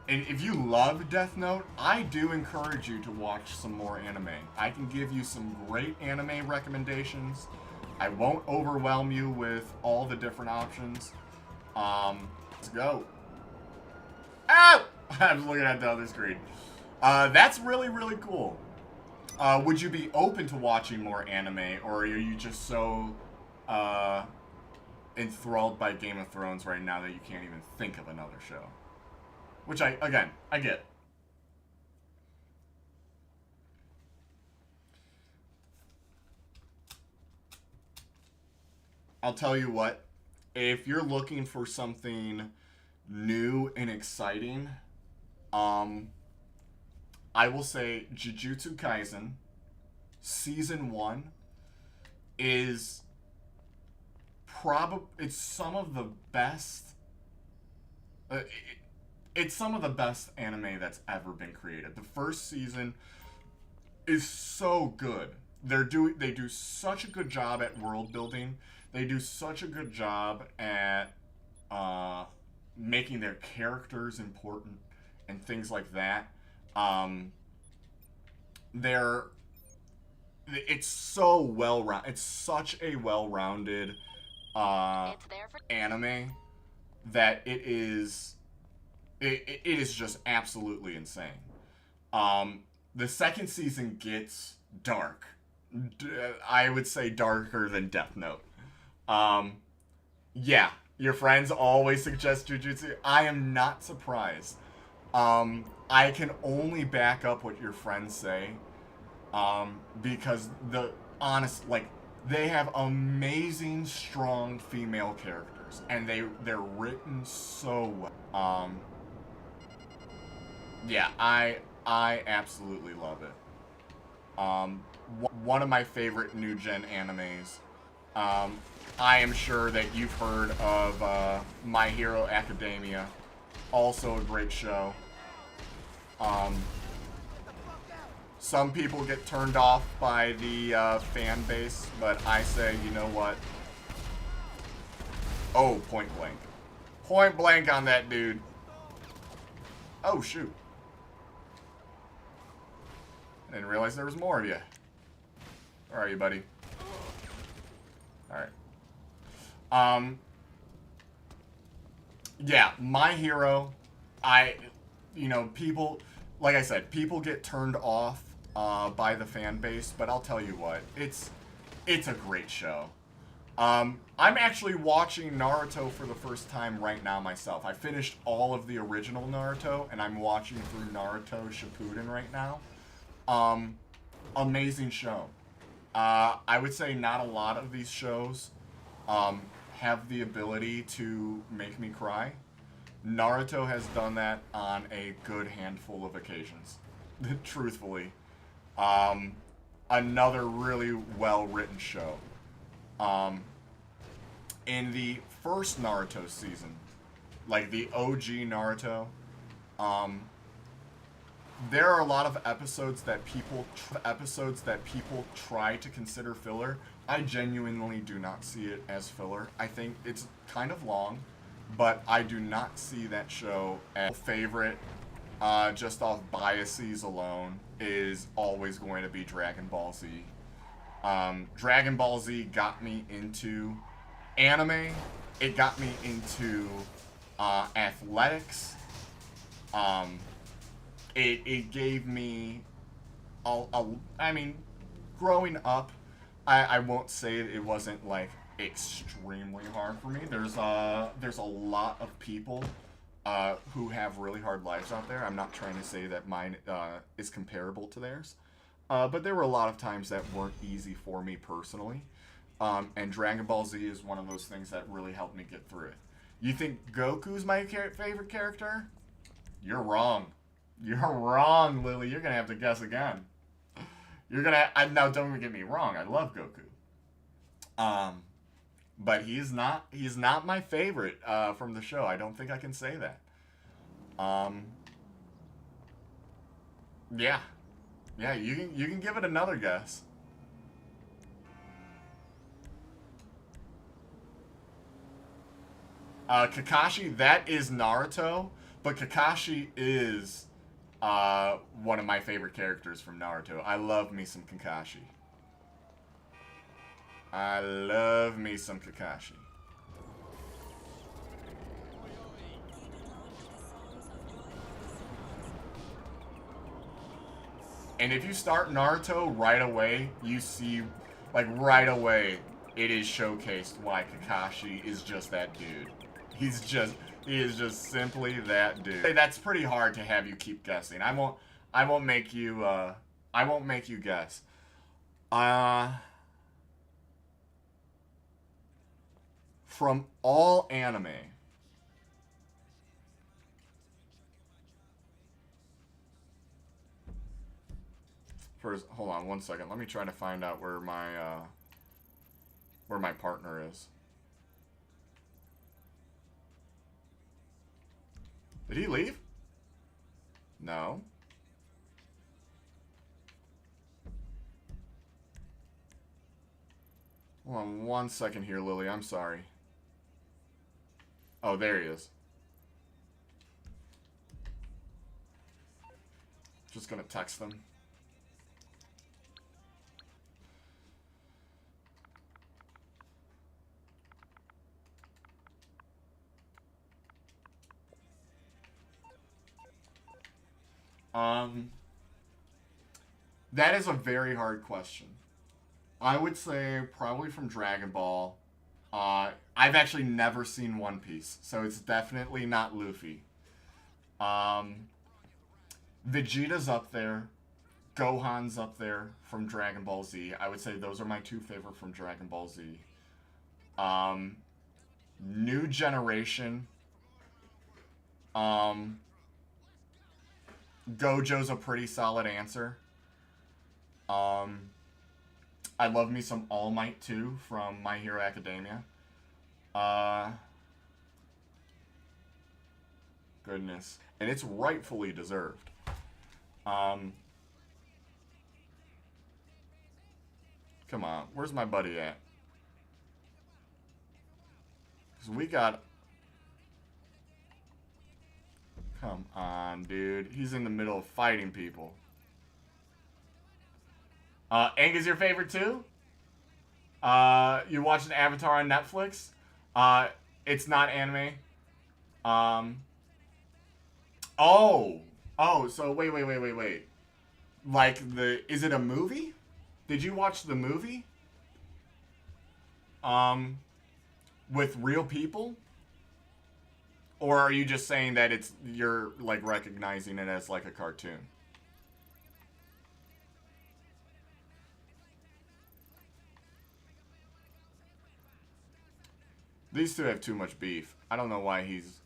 and if you love Death Note, I do encourage you to watch some more anime. I can give you some great anime recommendations. I won't overwhelm you with all the different options. Let's go. Ow! I was looking at the other screen. That's really, really cool. Would you be open to watching more anime, or are you just so enthralled by Game of Thrones right now that you can't even think of another show? Which I get. I'll tell you what, if you're looking for something new and exciting, I will say Jujutsu Kaisen Season 1 is it's some of the best it's some of the best anime that's ever been created. The first season is so good. They do such a good job at world building. They do such a good job at making their characters important and things like that. It's so well-rounded. It's such a well-rounded anime that it is just absolutely insane. The second season gets dark. I would say darker than Death Note. Yeah, your friends always suggest Jujutsu. I am not surprised. I can only back up what your friends say, because they have amazing, strong female characters, and they're written so well. Yeah, I absolutely love it. One of my favorite new gen animes. I am sure that you've heard of My Hero Academia, also a great show. Some people get turned off by the fan base, but I say, you know what? Oh, point blank. Point blank on that dude. Oh, shoot. I didn't realize there was more of you. Where are you, buddy? Alright. Yeah, My Hero, people, like I said, people get turned off by the fan base, but I'll tell you what, it's a great show. I'm actually watching Naruto for the first time right now myself. I finished all of the original Naruto, and I'm watching through Naruto Shippuden right now. Amazing show. I would say not a lot of these shows have the ability to make me cry. Naruto has done that on a good handful of occasions, truthfully. Another really well-written show. In the first Naruto season, like the OG Naruto, there are a lot of episodes that people try to consider filler. I genuinely do not see it as filler. I think it's kind of long, but I do not see that show as favorite. Just off biases alone, is always going to be Dragon Ball Z. Dragon Ball Z got me into anime. It got me into athletics. It gave me I mean, growing up, I won't say it wasn't like extremely hard for me. There's a lot of people who have really hard lives out there. I'm not trying to say that mine is comparable to theirs, but there were a lot of times that weren't easy for me personally. And Dragon Ball Z is one of those things that really helped me get through it. You think Goku's my favorite character? You're wrong. You're wrong, Lily. You're gonna have to guess again. Now don't get me wrong, I love Goku. But he's not my favorite from the show. I don't think I can say that. Yeah. Yeah, you can give it another guess. Kakashi, that is Naruto, but Kakashi is one of my favorite characters from Naruto. I love me some Kakashi. I love me some Kakashi. And if you start Naruto right away, you see, like right away, it is showcased why Kakashi is just that dude. He is just simply that dude. That's pretty hard to have you keep guessing. I won't make you guess. From all anime, first, hold on one second. Let me try to find out where my partner is. Did he leave? No. Hold on one second here, Lily. I'm sorry. Oh, there he is. Just gonna text them. That is a very hard question. I would say probably from Dragon Ball. I've actually never seen One Piece, so it's definitely not Luffy. Vegeta's up there. Gohan's up there from Dragon Ball Z. I would say those are my two favorite from Dragon Ball Z. New Generation. Gojo's a pretty solid answer. I love me some All Might too from My Hero Academia. Goodness. And it's rightfully deserved. Come on. Where's my buddy at? Because we got... Come on, dude. He's in the middle of fighting people. Aang is your favorite too? You watched Avatar on Netflix? It's not anime. Oh, so wait. Like is it a movie? Did you watch the movie? With real people? Or are you just saying that you're like recognizing it as like a cartoon? These two have too much beef. I don't know why he's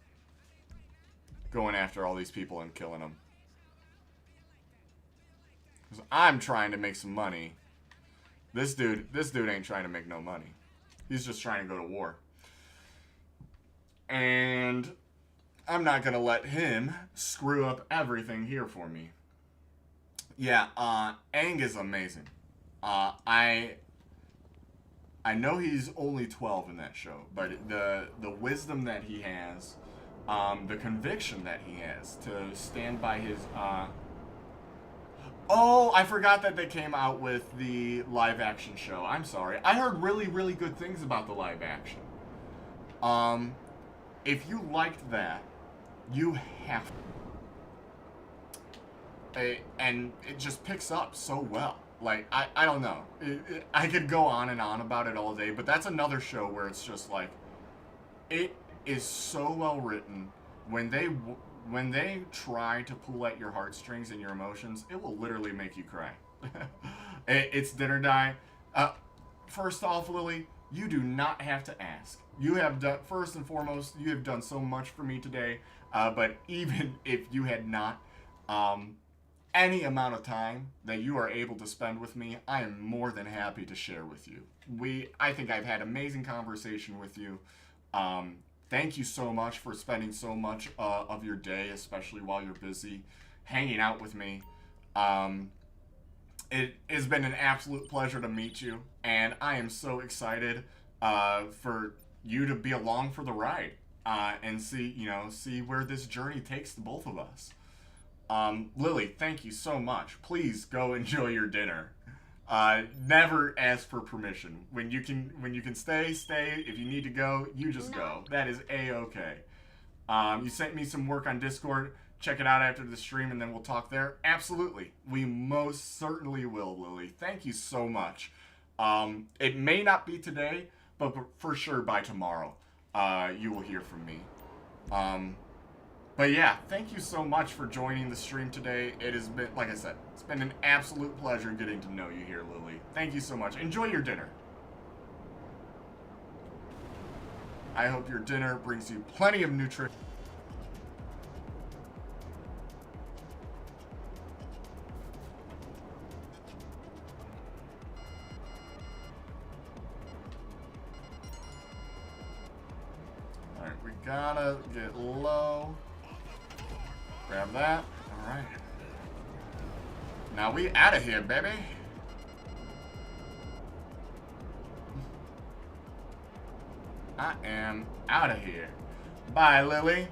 going after all these people and killing them. 'Cause I'm trying to make some money. This dude ain't trying to make no money. He's just trying to go to war. And I'm not gonna let him screw up everything here for me. Yeah, Aang is amazing. I know he's only 12 in that show, but the wisdom that he has, the conviction that he has to stand by his, Oh, I forgot that they came out with the live action show. I'm sorry. I heard really, really good things about the live action. If you liked that, you have to. And it just picks up so well. Like, I don't know. I could go on and on about it all day, but that's another show where it's just like, it is so well written. When they try to pull at your heartstrings and your emotions, it will literally make you cry. It's dinner time. First off, Lily, you do not have to ask. You have done, first and foremost, you have done so much for me today. But even if you had not, any amount of time that you are able to spend with me, I am more than happy to share with you. I think I've had amazing conversation with you. Thank you so much for spending so much of your day, especially while you're busy, hanging out with me. It has been an absolute pleasure to meet you, and I am so excited for you to be along for the ride and see where this journey takes the both of us. Lily, thank you so much. Please go enjoy your dinner. Never ask for permission. When you can stay. If you need to go, you just go. That is A-okay. You sent me some work on Discord. Check it out after the stream and then we'll talk there. Absolutely. We most certainly will, Lily. Thank you so much. It may not be today, but for sure by tomorrow, you will hear from me. But yeah, thank you so much for joining the stream today. It has been, like I said, it's been an absolute pleasure getting to know you here, Lily. Thank you so much. Enjoy your dinner. I hope your dinner brings you plenty of nutrition. Alright, we gotta get low. Grab that. Alright. Now we out of here, baby. I am out of here. Bye, Lily.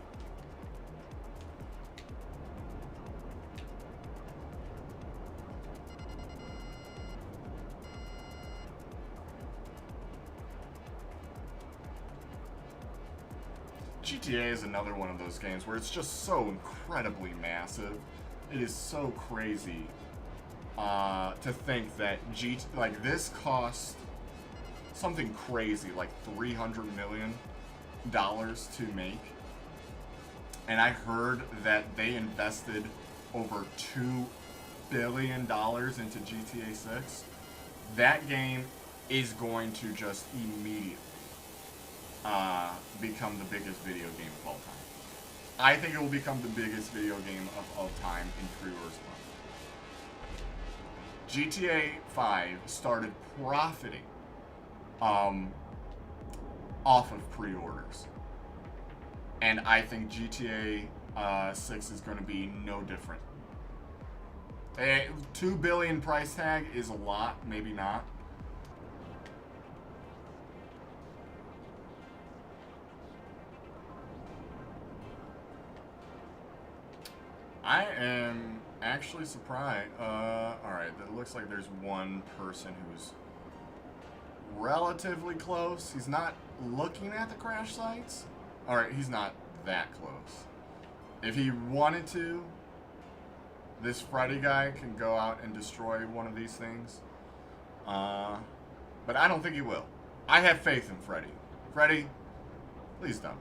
GTA is another one of those games where it's just so incredibly massive. It is so crazy to think that this cost something crazy like $300 million to make. And I heard that they invested over $2 billion into GTA 6, that game is going to just immediately become the biggest video game of all time. I think it will become the biggest video game of all time in pre-orders alone. GTA 5 started profiting off of pre-orders. And I think GTA 6 is going to be no different. A $2 billion price tag is a lot, maybe not. I am actually surprised. Alright, it looks like there's one person who's relatively close. He's not looking at the crash sites. Alright, he's not that close. If he wanted to, this Freddy guy can go out and destroy one of these things. But I don't think he will. I have faith in Freddy. Freddy, please don't.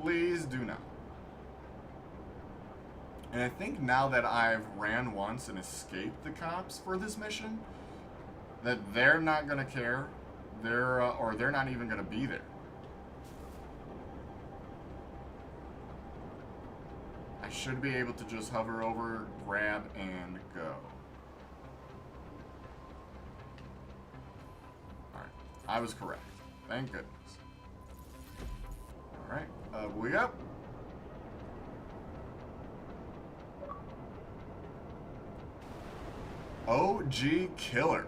Please do not. And I think now that I've ran once and escaped the cops for this mission, that they're not going to care. Or they're not even going to be there. I should be able to just hover over, grab, and go. Alright. I was correct. Thank goodness. Alright. We up. OG Killer.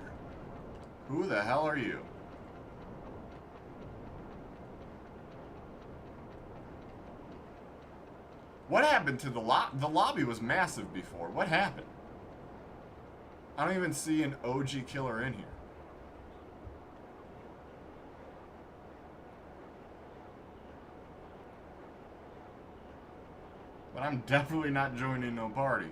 Who the hell are you? What happened to the lobby? The lobby was massive before. What happened? I don't even see an OG Killer in here. But I'm definitely not joining no party.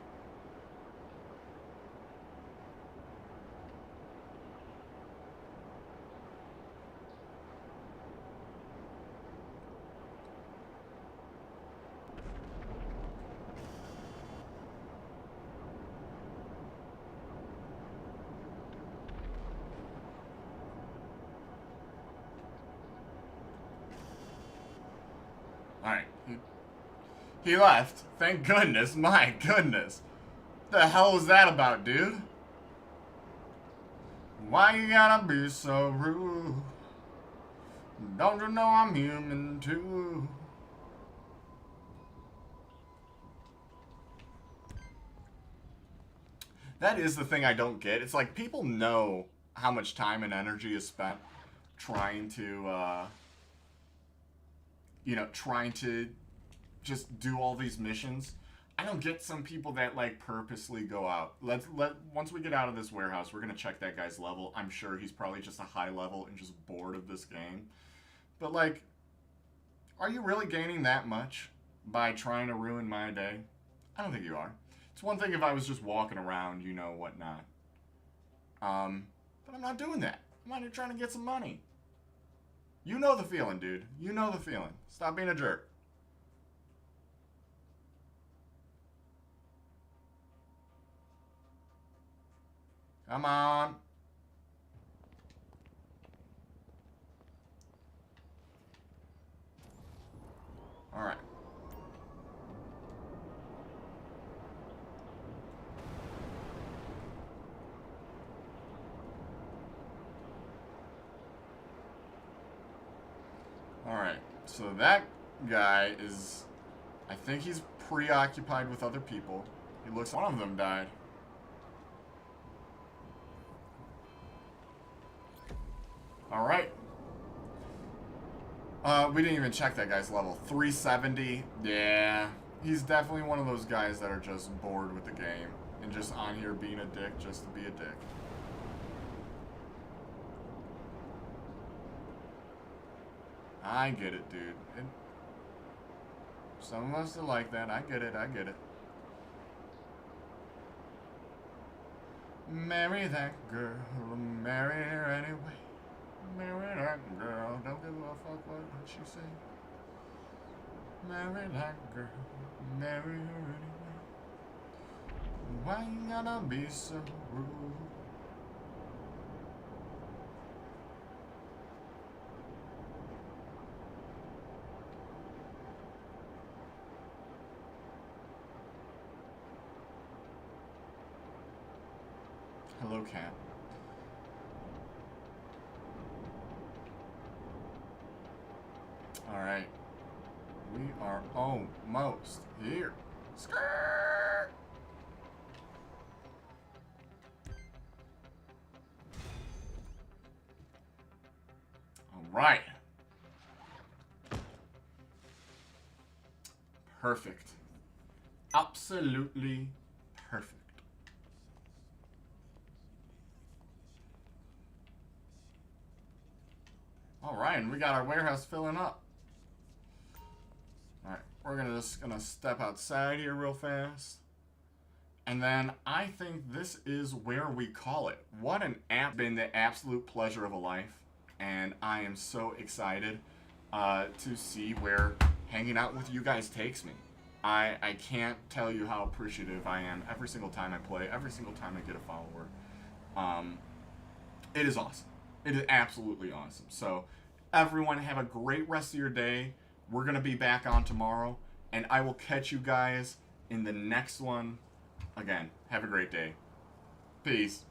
Alright. He left. Thank goodness. My goodness. The hell was that about, dude? Why you gotta be so rude? Don't you know I'm human too? That is the thing I don't get. It's like people know how much time and energy is spent trying to, you know, trying to just do all these missions. I don't get some people that like purposely go out. Once we get out of this warehouse, we're gonna check that guy's level. I'm sure he's probably just a high level and just bored of this game. But like, are you really gaining that much by trying to ruin my day? I don't think you are. It's one thing if I was just walking around, you know, whatnot. But I'm not doing that. I'm out here trying to get some money. You know the feeling, dude. You know the feeling. Stop being a jerk. Come on. All right. Alright, so that guy is, I think he's preoccupied with other people. He looks, one of them died. Alright. We didn't even check that guy's level. 370. Yeah. He's definitely one of those guys that are just bored with the game. And just on here being a dick just to be a dick. I get it, dude. Some of us are like that. I get it. I get it. Marry that girl. Marry her anyway. Marry that girl. Don't give a fuck what she say. Marry that girl. Marry her anyway. Why you gotta be so rude? Hello, cat. Alright. We are almost here. Skirt! Alright. Perfect. Absolutely perfect. Alright, and we got our warehouse filling up. Alright, we're just gonna step outside here real fast. And then I think this is where we call it. What an app, been the absolute pleasure of a life. And I am so excited to see where hanging out with you guys takes me. I can't tell you how appreciative I am every single time I play, every single time I get a follower. It is awesome. It is absolutely awesome. So everyone have a great rest of your day. We're going to be back on tomorrow, and I will catch you guys in the next one. Again, have a great day. Peace.